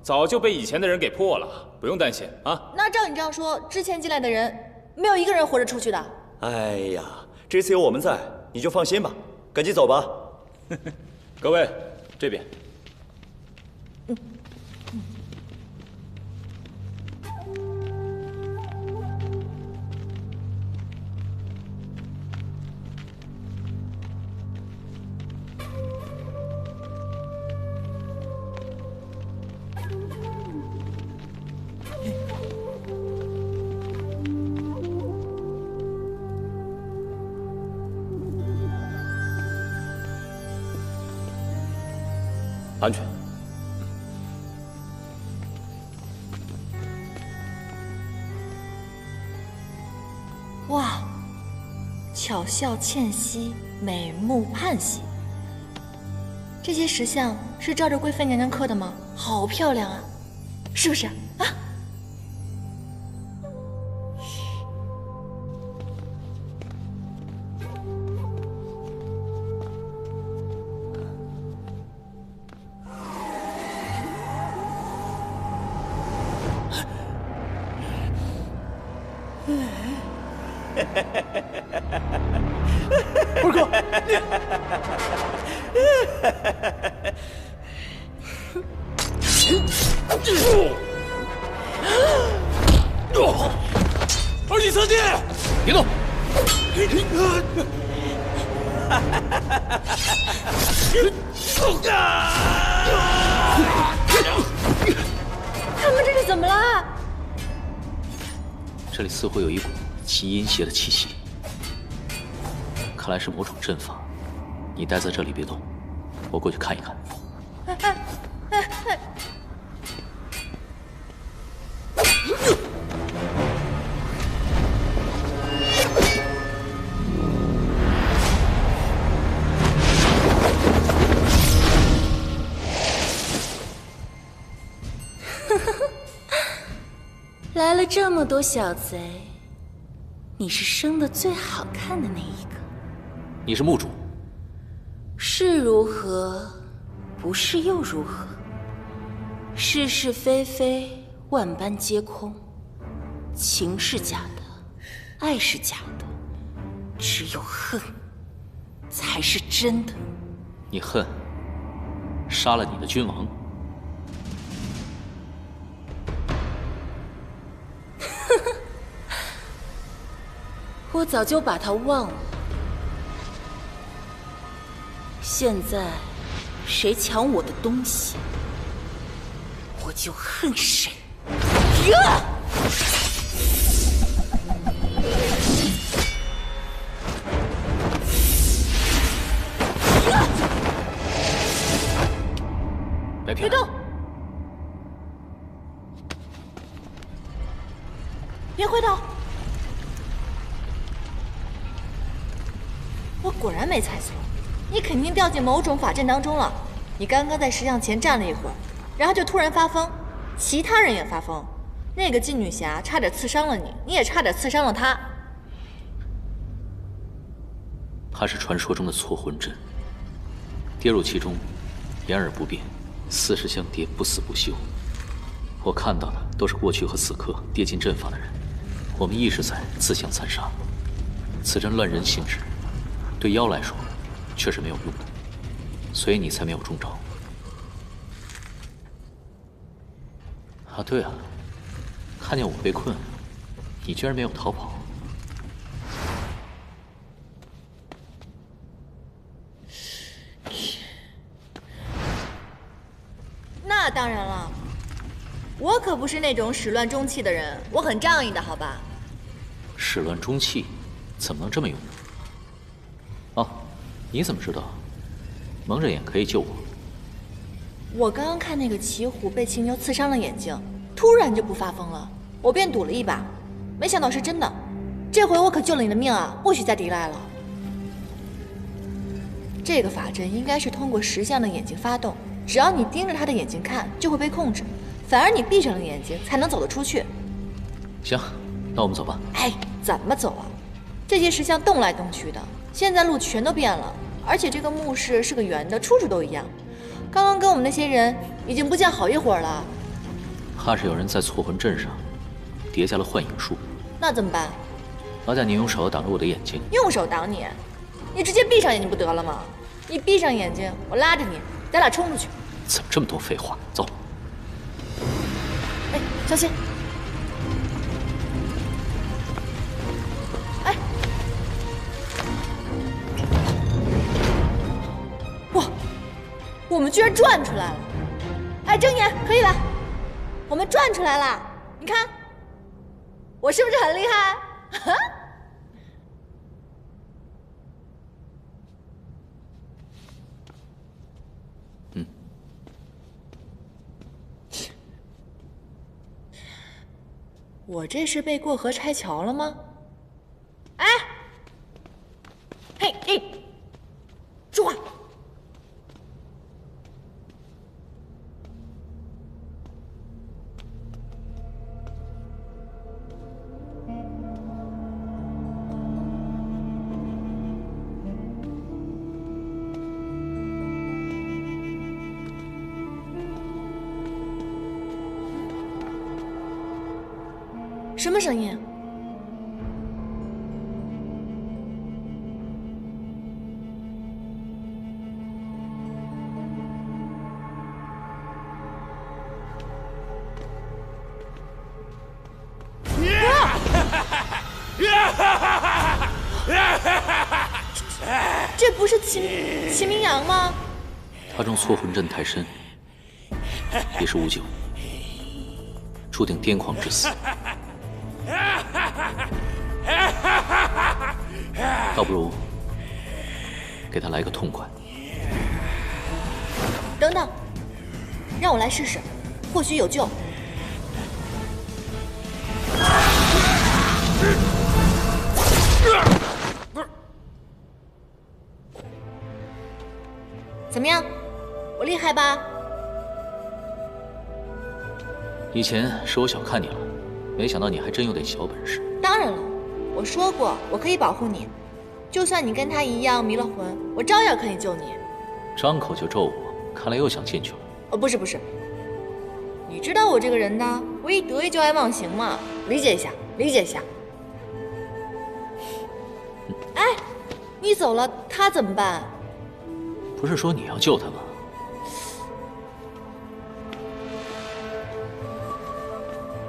Speaker 12: 早就被以前的人給破了，不用擔心啊。
Speaker 6: 那照你這樣說，之前進來的人沒有一個人活着出去的。
Speaker 14: 哎呀，這次有我們在，你就放心吧。趕緊走吧。
Speaker 7: 各位，這邊。安全。
Speaker 6: 哇，巧笑倩兮，美目盼兮。这些石像是照着贵妃娘娘刻的吗？好漂亮啊，是不是啊？
Speaker 14: 二哥，
Speaker 4: 二弟三弟，
Speaker 5: 别动！
Speaker 6: 他们这是怎么了？
Speaker 5: 这里似乎有一股极阴邪的气息，看来是某种阵法。你待在这里别动，我过去看一看。
Speaker 15: 来了这么多小贼，你是生得最好看的那一个。
Speaker 5: 你是墓主，
Speaker 15: 是如何，不是又如何？是是非非，万般皆空。情是假的，愛是假的，只有恨才是真的。
Speaker 5: 你恨殺了你的君王。
Speaker 15: 我早就把他忘了。现在，誰搶我的東西，我就恨誰。
Speaker 5: 别动！
Speaker 6: 別回頭！我果然沒猜錯，你肯定掉進某種法陣當中了。你剛剛在石像前站了一會兒，然後就突然發瘋，其他人也發瘋。那個金女俠差點刺傷了你，你也差點刺傷了她。
Speaker 5: 它是傳說中的錯魂陣，跌入其中，掩耳不辨，40相跌，不死不休。我看到的都是過去和此刻跌進陣法的人，我們一直在自相殘殺。此陣亂人性質，對妖來說卻是沒有用的，所以你才沒有中招。啊，對啊，看見我被困，你居然沒有逃跑。
Speaker 6: 那當然了，我可不是那種始亂終棄的人，我很仗義的，好吧？
Speaker 5: 始亂終棄，怎麼能這麼用呢？哦，你怎麼知道蒙着眼可以救我？
Speaker 6: 我剛剛看那個騎虎被騎牛刺傷了眼睛，突然就不發瘋了，我便賭了一把，沒想到是真的。這回我可救了你的命啊，不許再抵賴了。這個法陣應該是通過石像的眼睛發動，只要你盯着他的眼睛看，就會被控制，反而你閉上了眼睛才能走得出去。
Speaker 5: 行，那我們走吧。
Speaker 6: 哎，怎麼走啊？這些石像動來動去的，現在路全都變了，而且這個墓室是個圓的，處處都一樣。剛剛跟我們那些人已經不見好一會兒了。
Speaker 5: 怕是有人在錯魂陣上疊加了幻影術。
Speaker 6: 那怎麼辦？
Speaker 5: 好歹你用手擋着我的眼睛。
Speaker 6: 用手擋你？你直接閉上眼睛不得了嗎？你閉上眼睛，我拉着你，咱俩衝出去。
Speaker 5: 怎么这么多废话？走。
Speaker 6: 哎，小心！哎，哇，我们居然转出来了！哎，睁眼，可以了，我们转出来了，你看，我是不是很厉害？哈。我这是被过河拆桥了吗？哎，嘿，哎，说话！什么声音？这不是齐明阳吗？
Speaker 5: 他中错魂阵太深，也是无救，注定癫狂致死。倒不如给他来个痛快。
Speaker 6: 等等，让我来试试，或许有救。怎么样，我厉害吧？
Speaker 5: 以前是我小看你了，没想到你还真有点小本事。
Speaker 6: 当然了，我说过我可以保护你，就算你跟他一样迷了魂，我照样可以救你。
Speaker 5: 张口就咒我，看来又想进去了。
Speaker 6: 哦，不是，你知道我这个人的，我一得意就爱忘形嘛，理解一下，理解一下。哎，你走了，他怎么办？
Speaker 5: 不是说你要救他吗？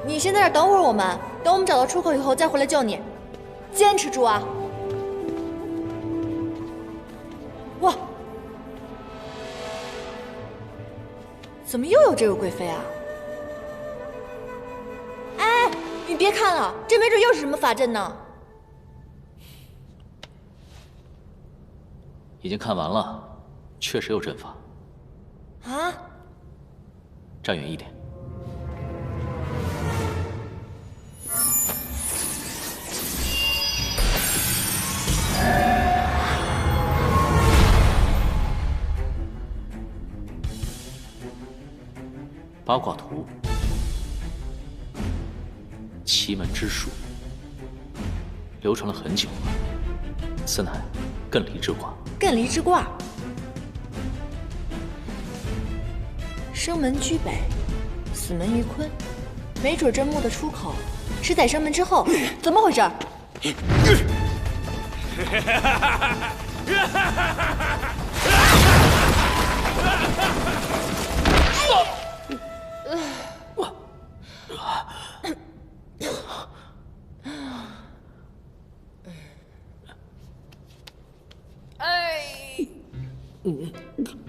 Speaker 6: 你先在这儿等会儿我们，等我们找到出口以后再回来救你，坚持住啊！哇，怎么又有这个贵妃啊？哎，你别看了，这没准又是什么法阵呢。
Speaker 5: 已经看完了，确实有阵法。
Speaker 6: 啊？
Speaker 5: 站远一点。八卦图，奇门之术，流传了很久了。此乃艮离之卦。
Speaker 6: 艮离之卦，生门居北，死门于坤，没准这墓的出口是在生门之後。怎麼回事？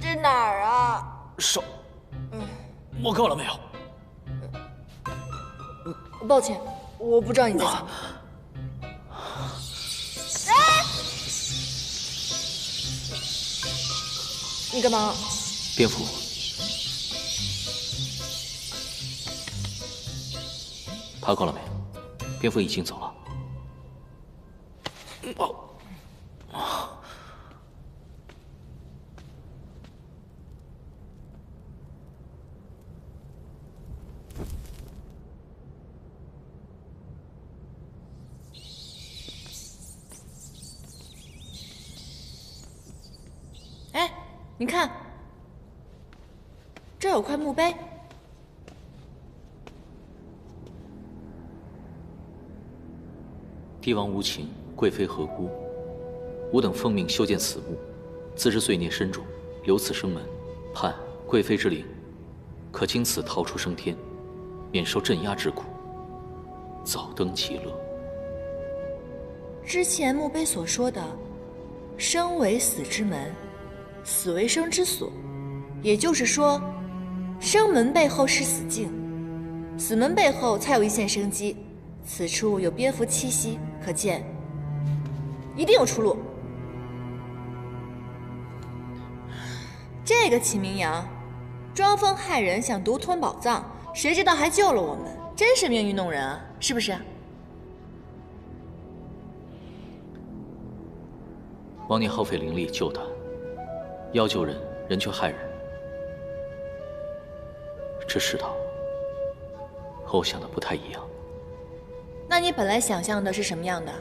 Speaker 6: 这哪兒啊？
Speaker 5: 手，摸夠了沒有？
Speaker 6: 抱歉，我不知道你在想什麼。你幹嘛？
Speaker 5: 蝙蝠，爬夠了沒？蝙蝠已經走了。
Speaker 6: 哎，你看，這有塊墓碑。
Speaker 9: 帝王無情，貴妃何辜？吾等奉命修建此墓，自知罪孽深重，留此生門，盼貴妃之靈，可經此逃出升天，免受鎮壓之苦，早登極樂。
Speaker 2: 之前墓碑所說的“生為死之門，死為生之所”，也就是說，生門背後是死境，死門背後才有一线生机。此處有蝙蝠栖息，可見一定有出路。这个秦明陽裝瘋害人，想獨吞寶藏，誰知道還救了我們，真是命運弄人啊，是不是？
Speaker 9: 往年耗費靈力救他，要救人，人卻害人，這世道和我想的不太一樣。
Speaker 2: 那你本來想象的是什麼樣的？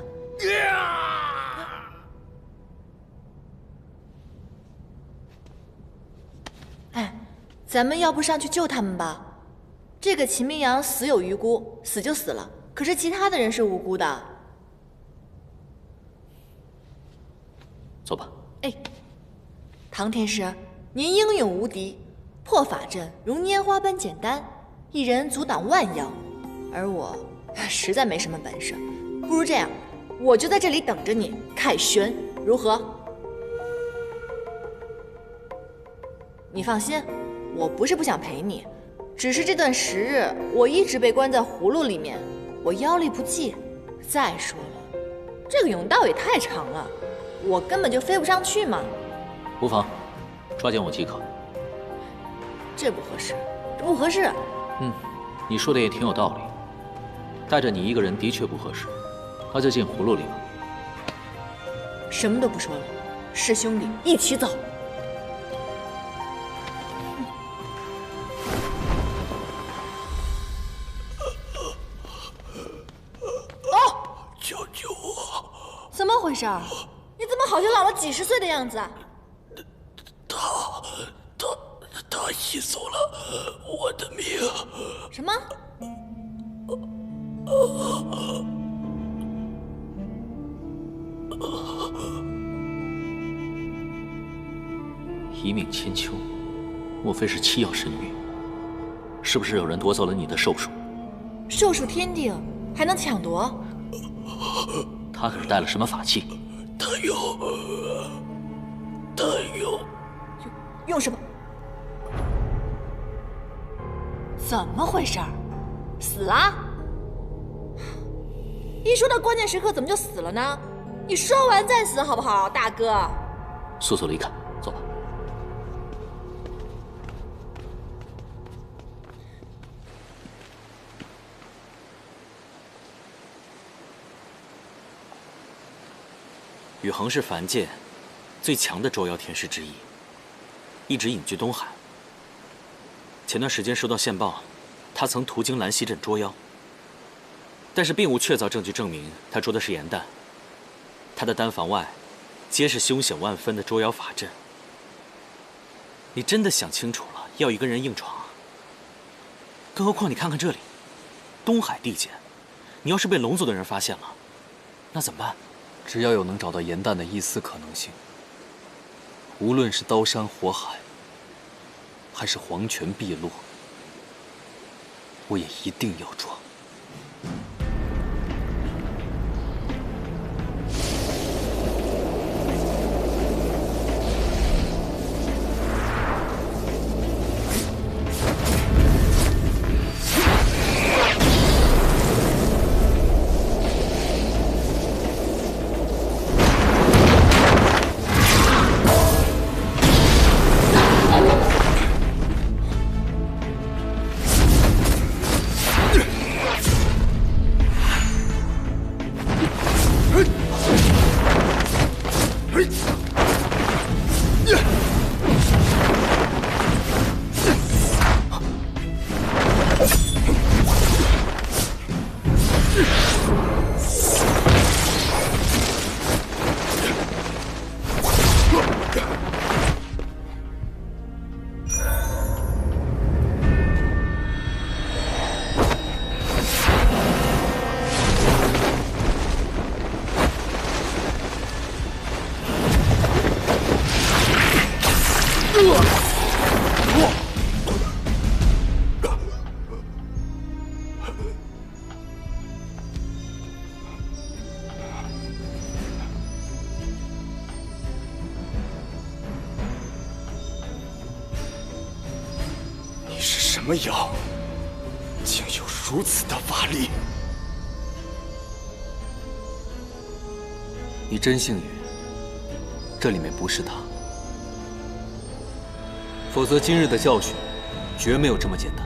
Speaker 2: 哎，咱們要不上去救他們吧？這個秦明陽死有餘辜，死就死了，可是其他的人是無辜的。
Speaker 9: 走吧。
Speaker 2: 哎，唐天師，您英勇無敵，破法陣如拈花般簡單，一人阻擋萬妖，而我實在沒什麼本事，不如這樣，我就在這裡等着你凱旋，如何？你放心，我不是不想陪你，只是這段時日我一直被關在葫蘆裡面，我腰力不濟。再說了，這個甬道也太長了，我根本就飛不上去嘛。
Speaker 9: 無妨，抓緊我即可。
Speaker 2: 這不合適，這不合適。
Speaker 9: 你說的也挺有道理。帶着你一個人的確不合適，那就進葫蘆裡吧。
Speaker 2: 什麼都不說了，是兄弟，一起走。
Speaker 4: 救救我！
Speaker 2: 怎麼回事？你怎麼好像老了幾十歲的樣子啊？
Speaker 4: 他吸走了我的命。
Speaker 2: 什麼？
Speaker 9: 一命千秋，莫非是七曜神域？是不是有人夺走了你的寿数？
Speaker 2: 寿数天定，還能搶奪？
Speaker 9: 他可是帶了什麼法器？
Speaker 4: 他
Speaker 2: 用什麼？怎麼回事？死了？一說到關鍵時刻，怎麼就死了呢？你說完再死好不好，大哥？
Speaker 9: 速速離開，走吧。
Speaker 1: 宇恒是凡界最強的捉妖天師之一，一直隱居東海。前段時間收到線報，他曾途經蘭溪鎮捉妖，但是並無確鑿證據證明他捉的是鹽彈。他的丹房外皆是兇險萬分的捉妖法陣。你真的想清楚了，要一個人硬闖啊？更何況你看看這裡，東海地界，你要是被龍族的人發現了，那怎麼辦？只要有能找到鹽彈的一絲可能性，無論是刀山火海，還是黃泉碧落，我也一定要抓。
Speaker 13: 你是什么妖？竟有如此的法力！
Speaker 1: 你真幸运，这里面不是他，否则今日的教训绝没有这么简单。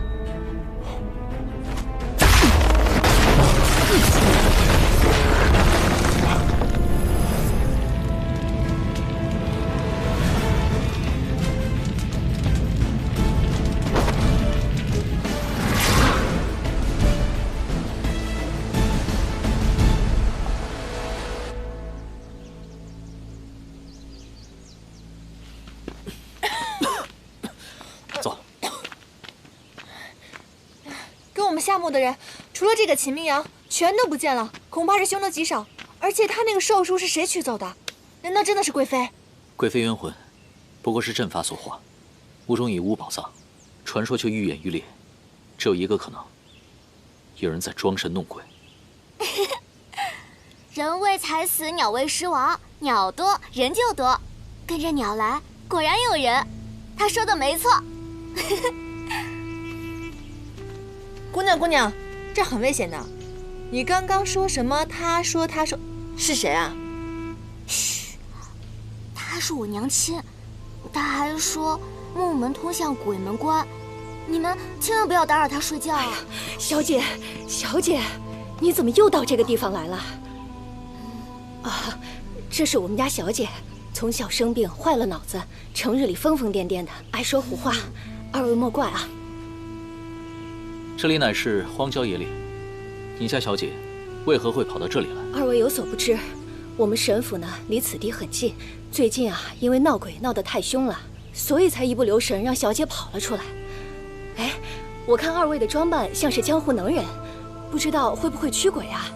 Speaker 6: 夏目的人，除了这个秦明阳，全都不見了，恐怕是凶得極少。而且他那個獸書是誰取走的？難道真的是貴妃？
Speaker 5: 貴妃冤魂，不過是陣法所化，屋中已無寶藏，傳說卻愈演愈烈。只有一個可能，有人在裝神弄鬼。
Speaker 10: 人為財死，鳥為食亡，鳥多人就多，跟着鳥來，果然有人。他說的沒錯。
Speaker 6: 姑娘，姑娘，這很危險的。你剛剛說什麼？他說，是誰啊？
Speaker 10: 噓，她是我娘親。她還說木門通向鬼門關，你們千萬不要打擾她睡覺啊！
Speaker 11: 小姐，小姐，你怎麼又到這個地方來了？啊，這是我們家小姐，從小生病壞了腦子，成日裡瘋瘋癲癲的，愛說胡話。二位莫怪啊。
Speaker 5: 這裡乃是荒郊野嶺，你家小姐為何會跑到這裡來？
Speaker 11: 二位有所不知，我們沈府呢離此地很近，最近啊因為鬧鬼鬧得太兇了，所以才一不留神讓小姐跑了出來。哎，我看二位的裝扮像是江湖能人，不知道會不會驅鬼啊？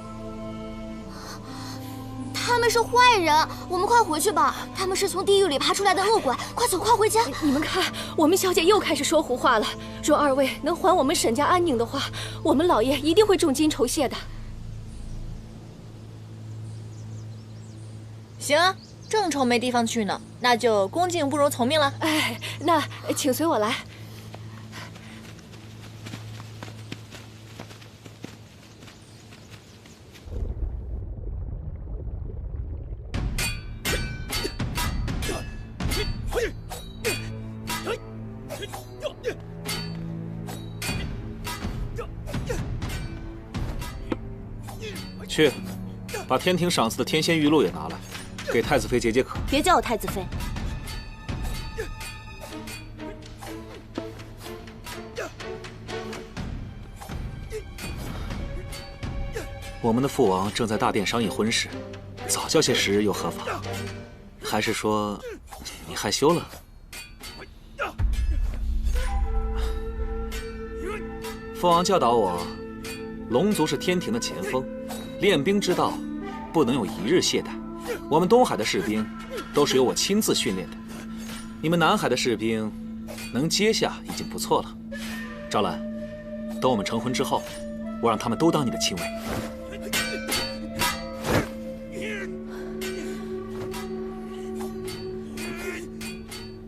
Speaker 10: 他們是壞人，我們快回去吧。他們是從地獄裡爬出來的惡鬼，快走，快回家。
Speaker 11: 你們看，我們小姐又開始說胡話了。若二位能還我們沈家安寧的話，我們老爺一定會重金酬謝的。
Speaker 6: 行啊，正愁沒地方去呢，那就恭敬不如從命了。
Speaker 11: 哎，那請隨我來。
Speaker 16: 去，把天庭賞賜的天仙玉露也拿來，給太子妃解解渴。
Speaker 10: 別叫我太子妃。
Speaker 16: 我們的父王正在大殿商議婚事，早叫些時日又何妨？還是說你害羞了？父王教導我，龍族是天庭的前鋒。練兵之道，不能有一日懈怠。我們東海的士兵都是由我親自訓練的，你們南海的士兵能接下已經不錯了。趙蘭，等我們成婚之後，我讓他們都當你的親衛。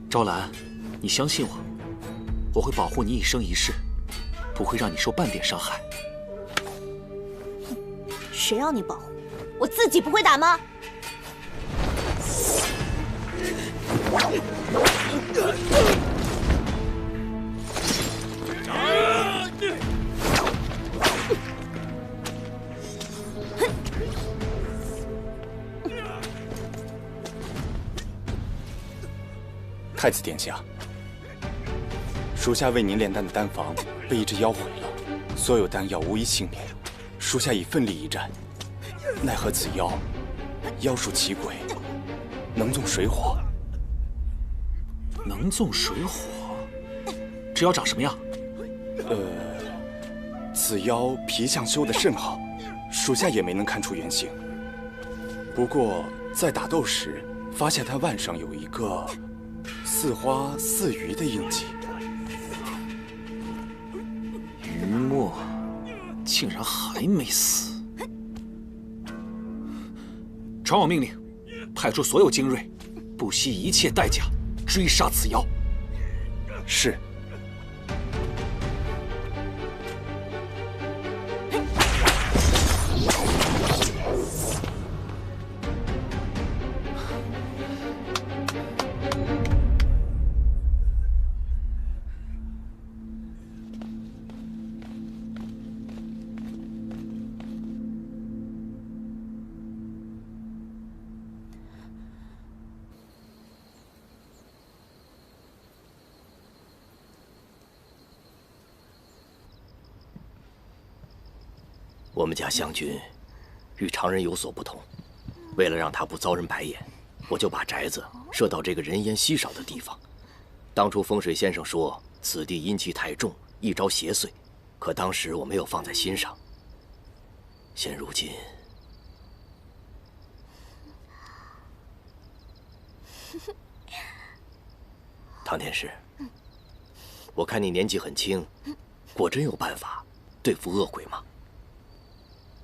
Speaker 16: 趙蘭，你相信我，我會保護你一生一世，不會讓你受半點傷害。
Speaker 10: 誰要你保護？我自己不會打嗎？
Speaker 13: 太子殿下，屬下為您煉丹的丹房被一隻妖毀了，所有丹藥無一幸免。屬下已奮力一戰，奈何此妖妖術奇詭，能縱水火。
Speaker 16: 能縱水火？這妖長什麼樣？
Speaker 13: 此妖皮相修得甚好，屬下也沒能看出原形。不過在打鬥時，發現他腕上有一個似花似魚的印记。
Speaker 16: 于墨竟然还没死！传我命令，派出所有精锐，不惜一切代价追杀此妖。
Speaker 13: 是。
Speaker 4: 我们家湘君与常人有所不同，为了让他不遭人白眼，我就把宅子设到这个人烟稀少的地方。当初风水先生说此地阴气太重，易招邪祟，可当时我没有放在心上。现如今，唐天师，我看你年纪很轻，果真有办法对付恶鬼吗？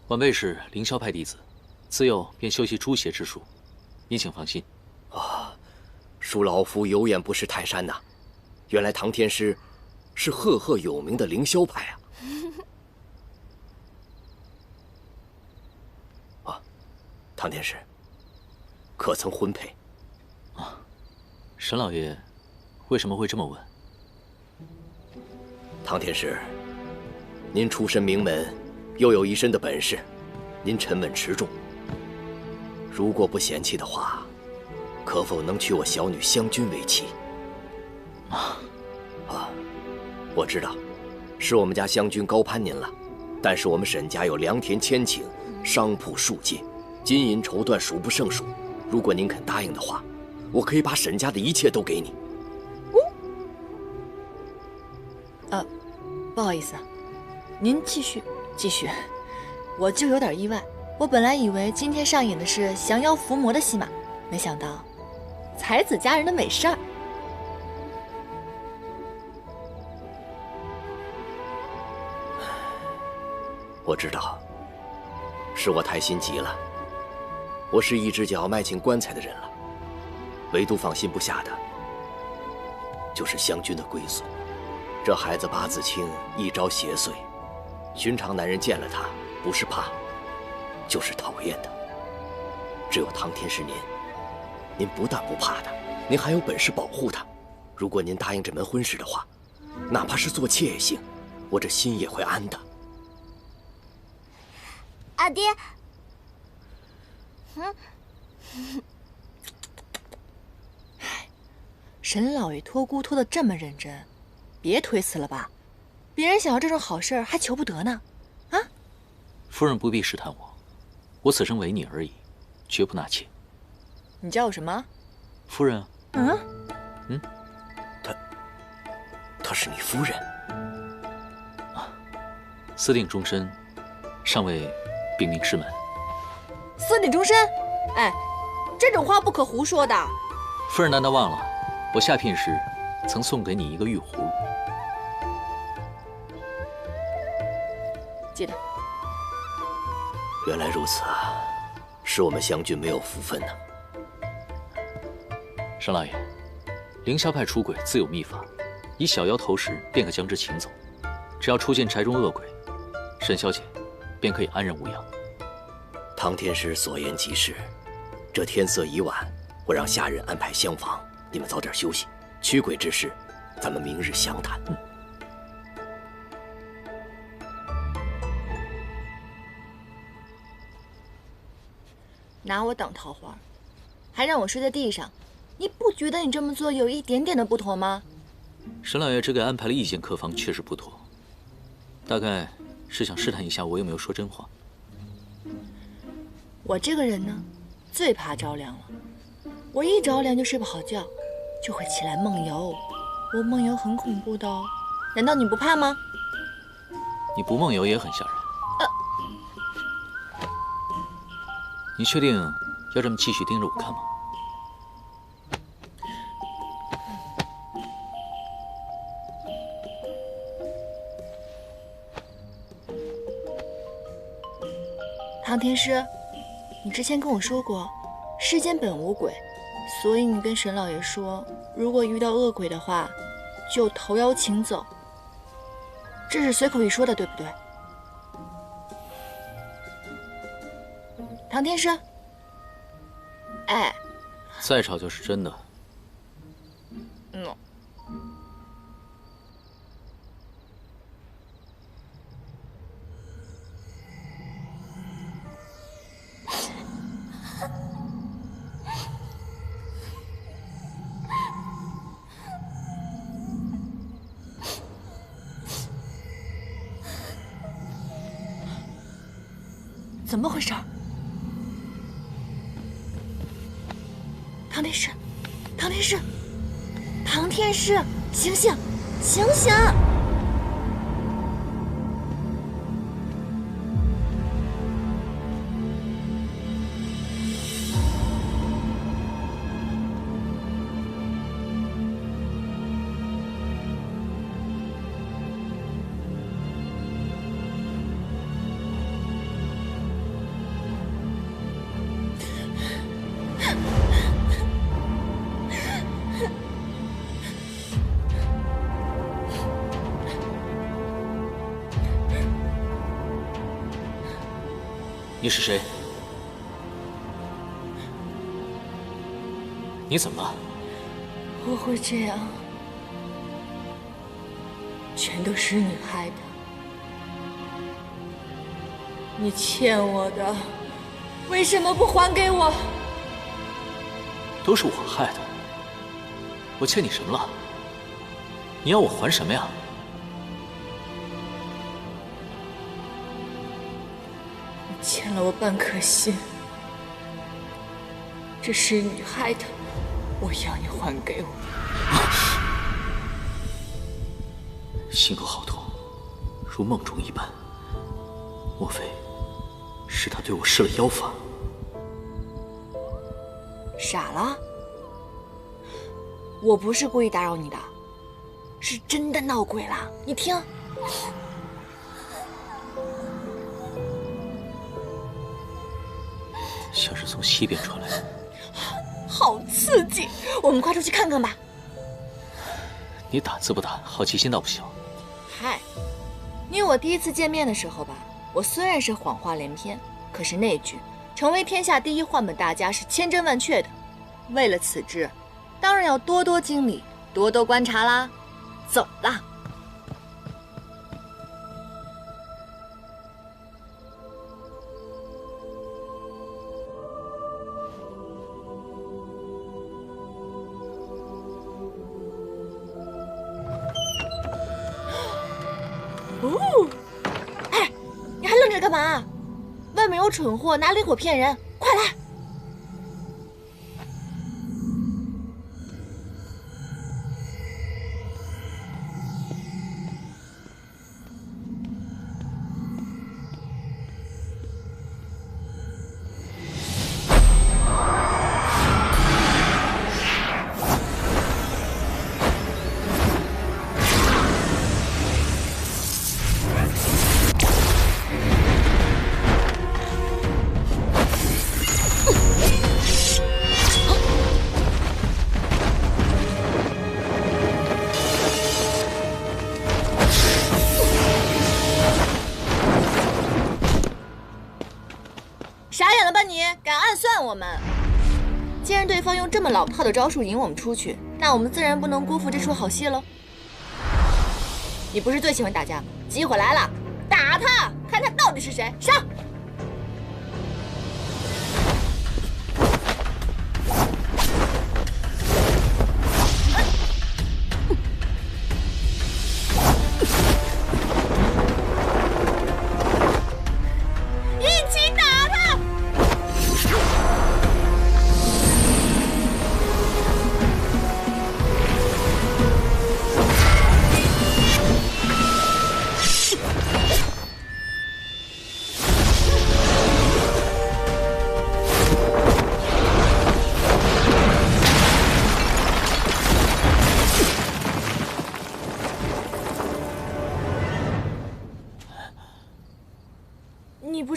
Speaker 9: 晚辈是凌霄派弟子，自幼便修习诛邪之术，您请放心。
Speaker 4: 啊，恕老夫有眼不识泰山呐！原来唐天师是赫赫有名的凌霄派啊！啊，唐天师，可曾婚配？
Speaker 9: 啊，沈老爷为什么会这么问？
Speaker 4: 唐天师，您出身名门，又有一身的本事，您沉稳持重。如果不嫌弃的话，可否能娶我小女湘君为妻？我知道，是我们家湘君高攀您了，但是我们沈家有良田千顷，商铺数界，金银绸缎数不胜数。如果您肯答应的话，我可以把沈家的一切都给你。
Speaker 2: 不好意思，您继续。我就有点意外，我本来以为今天上演的是降妖伏魔的戏码，没想到才子佳人的美事儿。
Speaker 4: 我知道，是我太心急了。我是一只脚迈进棺材的人了，唯独放心不下的，就是湘君的归宿。这孩子八字轻，一招邪祟，寻常男人见了他，不是怕，就是讨厌的。只有唐天师您不但不怕他，您还有本事保护他。如果您答应这门婚事的话，哪怕是做妾也行，我这心也会安的。
Speaker 10: 阿爹，
Speaker 2: 沈老爷托孤托得这么认真，别推辞了吧，别人想要这种好事还求不得呢。啊！
Speaker 9: 夫人不必试探我，我此生为你而已，绝不纳妾。
Speaker 2: 你叫我什么？
Speaker 9: 夫人。
Speaker 4: 她是你夫人？
Speaker 9: 私定终身，尚未禀明师门。
Speaker 2: 私定终身？哎，这种话不可胡说的。
Speaker 9: 夫人难道忘了，我下聘时曾送给你一个玉葫蘆？
Speaker 2: 记得。
Speaker 4: 原来如此啊，是我们湘君没有福分呢。
Speaker 9: 沈老爷，凌霄派出鬼自有秘法，以小妖投食便可将之请走。只要出现宅中恶鬼，沈小姐便可以安然无恙。
Speaker 4: 唐天师所言极是，这天色已晚，我让下人安排厢房，你们早点休息。驱鬼之事，咱们明日详谈。
Speaker 2: 拿我挡桃花，还让我睡在地上，你不觉得你这么做有一点点的不妥吗？
Speaker 9: 沈老爷只给安排了一间客房，确实不妥。大概是想试探一下我有没有说真话。
Speaker 2: 我这个人呢，最怕着凉了。我一着凉就睡不好觉，就会起来梦游。我梦游很恐怖的哦，难道你不怕吗？
Speaker 9: 你不梦游也很吓人。你確定要這麼繼續盯着我看嗎？
Speaker 2: 唐天师，你之前跟我说过，世间本无鬼，所以你跟沈老爷说，如果遇到恶鬼的话，就投妖请走。这是随口一说的，对不对？唐天师，哎，
Speaker 9: 再吵就是真的。
Speaker 2: 怎么回事？唐天师，唐天师，唐天师，醒醒，醒醒！
Speaker 9: 你是谁？你怎么了？
Speaker 2: 我会这样，全都是你害的。你欠我的，为什么不还给我？
Speaker 9: 都是我害的。我欠你什么了？你要我还什么呀？
Speaker 2: 欠了我半颗心，这是你害的，我要你还给我。
Speaker 9: 心口好痛，如梦中一般。莫非是他对我施了妖法？
Speaker 2: 傻了？我不是故意打扰你的，是真的闹鬼了。你听。
Speaker 9: 像是从西边传来的，
Speaker 2: 好刺激！我们快出去看看吧。
Speaker 9: 你胆子不大，好奇心倒不小。
Speaker 2: 嗨，你我第一次见面的时候吧，我虽然是谎话连篇，可是那句“成为天下第一换本大家”是千真万確的。為了此志，當然要多多經歷，多多觀察啦。走啦！哦，哎，你還愣着幹嘛？外面有蠢貨拿靈火騙人，快來！傻眼了吧你？敢暗算我们？既然对方用這麼老套的招數引我們出去，那我們自然不能辜負這出好戲嘍。你不是最喜歡打架嗎？機會來了，打他，看他到底是誰！上！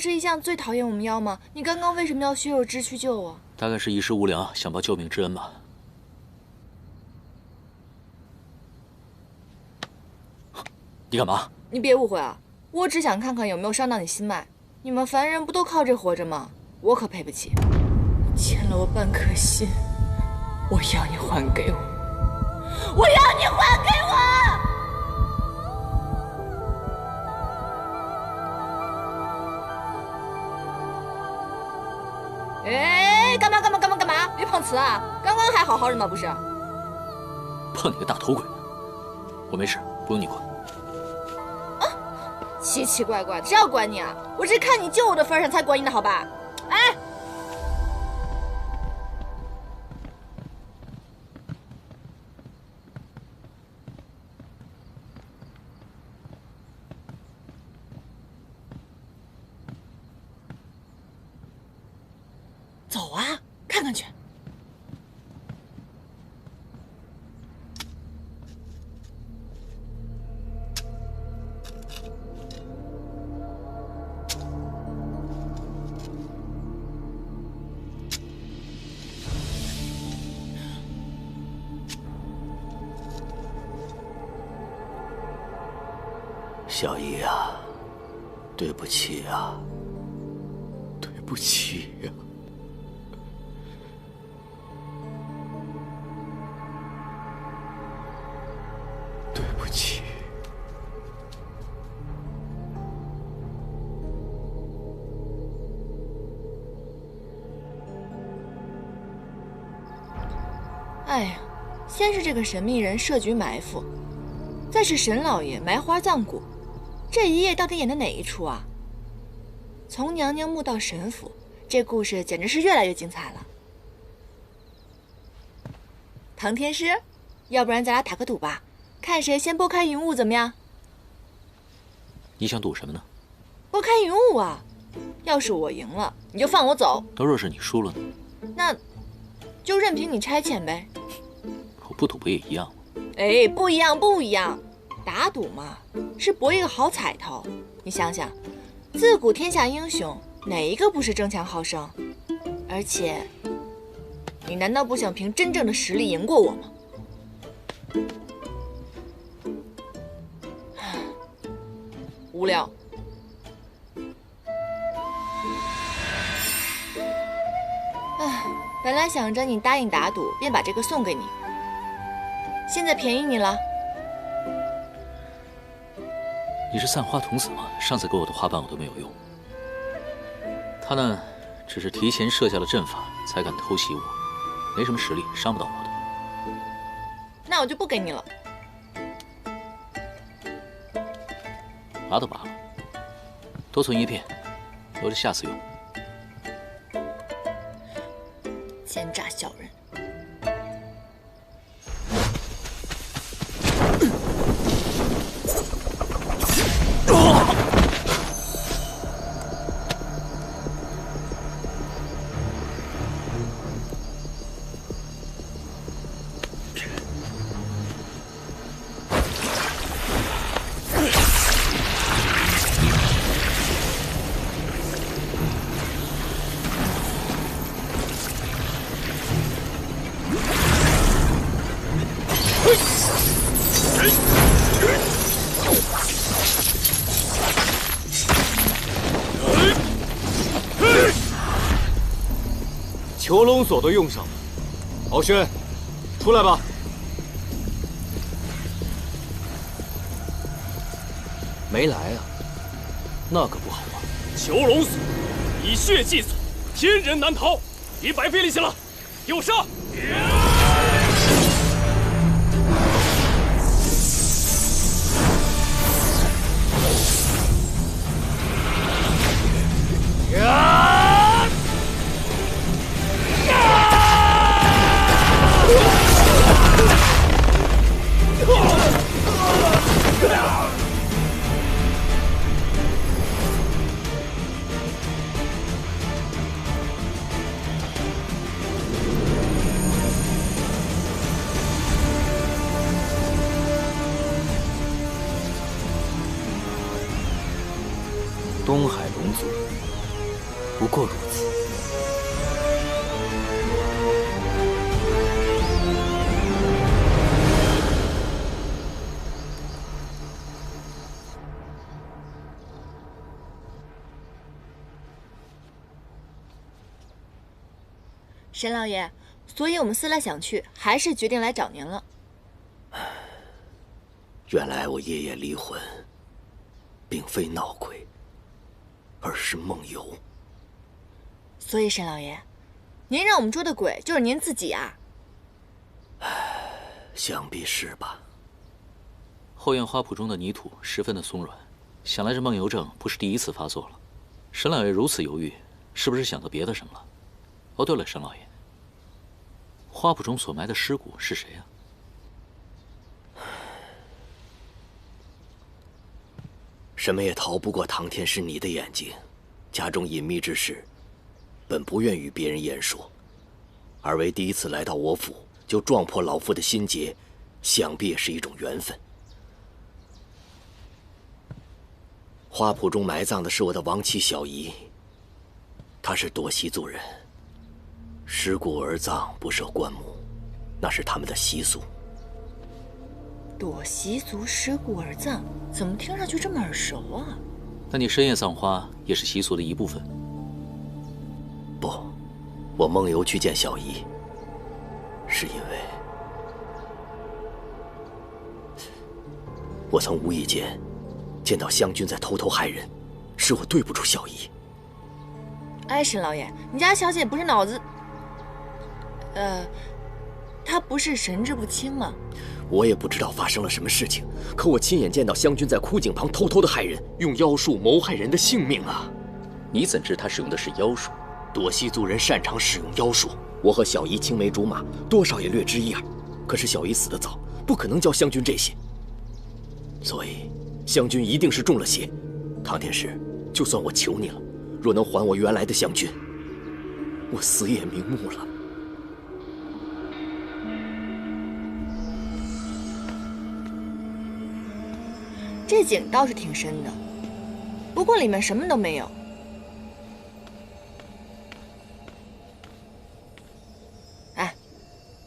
Speaker 2: 是一向最討厭我們妖嗎？你剛剛為什麼要血肉之軀救我？
Speaker 9: 大概是一时无良，想報救命之恩吧。你干嘛？
Speaker 2: 你別誤會啊，我只想看看有沒有傷到你心脈。你們凡人不都靠這活着嗎？我可賠不起。欠了我半顆心，我要你還給我！我要你還給我！哎，幹嘛？別碰瓷啊！剛剛還好好的嗎？不是？
Speaker 9: 碰你個大頭鬼！我沒事，不用你管。
Speaker 2: 奇奇怪怪的，誰要管你啊？我是看你救我的份上才管你的，好吧？哎，走啊，看看去。
Speaker 4: 小姨啊，对不起啊，对不起呀。对不起。
Speaker 2: 哎呀，先是这个神秘人设局埋伏，再是沈老爷埋花葬骨，这一夜到底演的哪一出啊？从娘娘墓到神府，这故事简直是越来越精彩了。唐天师，要不然咱俩打個賭吧，看誰先撥開雲霧，怎麼樣？
Speaker 9: 你想賭什麼呢？
Speaker 2: 撥開雲霧啊！要是我贏了，你就放我走；
Speaker 9: 那若是你輸了呢？
Speaker 2: 那就任憑你差遣唄。
Speaker 9: 我不賭不也一樣嗎？
Speaker 2: 哎，不一樣，不一樣。打賭嘛，是博一個好彩頭。你想想，自古天下英雄，哪一個不是爭強好勝？而且，你難道不想憑真正的實力贏過我嗎？無聊。唉，本來想着你答應打賭，便把這個送給你。現在便宜你了。
Speaker 9: 你是散花童子嗎？上次給我的花瓣我都沒有用。他呢，只是提前設下了陣法，才敢偷襲我，沒什麼實力，傷不到我的。
Speaker 2: 那我就不給你了。
Speaker 9: 拔都拔了，多存一片，留着下次用。
Speaker 2: 奸詐小人。
Speaker 17: 囚龙锁都用上了，敖轩，出来吧。
Speaker 1: 没来啊，那可不好啊。
Speaker 12: 囚龙锁，以血祭锁，天人难逃，別白費力氣了，給我上！
Speaker 1: 東海龍族不過如此。
Speaker 6: 沈老爷，所以我们思来想去，还是决定来找您了。
Speaker 4: 原来我爷爷离魂，并非闹鬼，而是梦游。
Speaker 6: 所以沈老爷，您让我们捉的鬼就是您自己啊？
Speaker 4: 想必是吧。
Speaker 5: 后院花圃中的泥土十分的松软，想来这梦游症不是第一次发作了。沈老爷如此犹豫，是不是想到别的什么了？哦，对了，沈老爷，花圃中所埋的尸骨是谁呀？
Speaker 4: 什么也逃不过唐天师你的眼睛。家中隱秘之事，本不愿与別人言說。二位第一次來到我府，就撞破老夫的心結，想必也是一種緣分。花圃中埋葬的是我的亡妻小姨，她是朵西族人，尸骨而葬，不設棺木，那是他們的習俗。
Speaker 6: 朵西族尸骨而葬，怎麼聽上去這麼耳熟啊？
Speaker 5: 那你深夜葬花也是習俗的一部分？
Speaker 4: 不，我夢遊去見小姨，是因為我曾無意間見到湘君在偷偷害人，是我對不住小姨。
Speaker 6: 哎，沈老爺，你家小姐不是腦子……她不是神志不清嗎？
Speaker 4: 我也不知道發生了什麼事情，可我親眼見到湘君在枯井旁偷偷的害人，用妖術謀害人的性命啊！
Speaker 5: 你怎知他使用的是妖術？
Speaker 4: 朵西族人擅長使用妖術，我和小姨青梅竹馬，多少也略知一二。可是小姨死得早，不可能教湘君這些，所以湘君一定是中了邪。唐天師，就算我求你了，若能還我原來的湘君，我死也瞑目了。
Speaker 6: 這井倒是挺深的，不過裡面什麼都沒有。哎，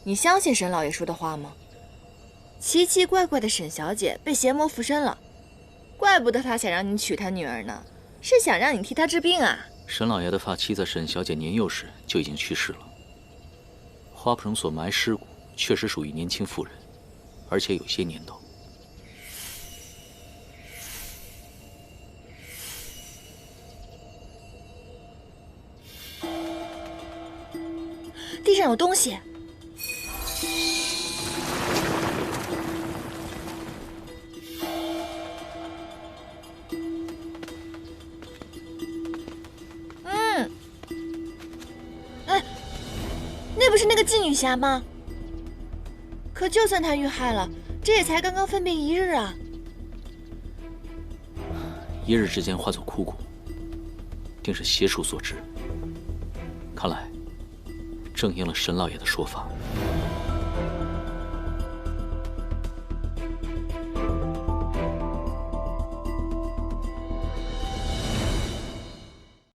Speaker 6: 你相信沈老爺說的話嗎？奇奇怪怪的沈小姐被邪魔附身了，怪不得他想讓你娶她女兒呢，是想讓你替她治病啊。
Speaker 5: 沈老爺的髮妻在沈小姐年幼時就已經去世了。花圃中所埋屍骨確實屬於年輕婦人，而且有些年頭。
Speaker 6: 地上有東西。哎，那不是那個妓女俠嗎？可就算她遇害了，這也才剛剛分別一日啊。
Speaker 5: 一日之間化作枯骨，定是邪術所致。看來正應了沈老爺的說法。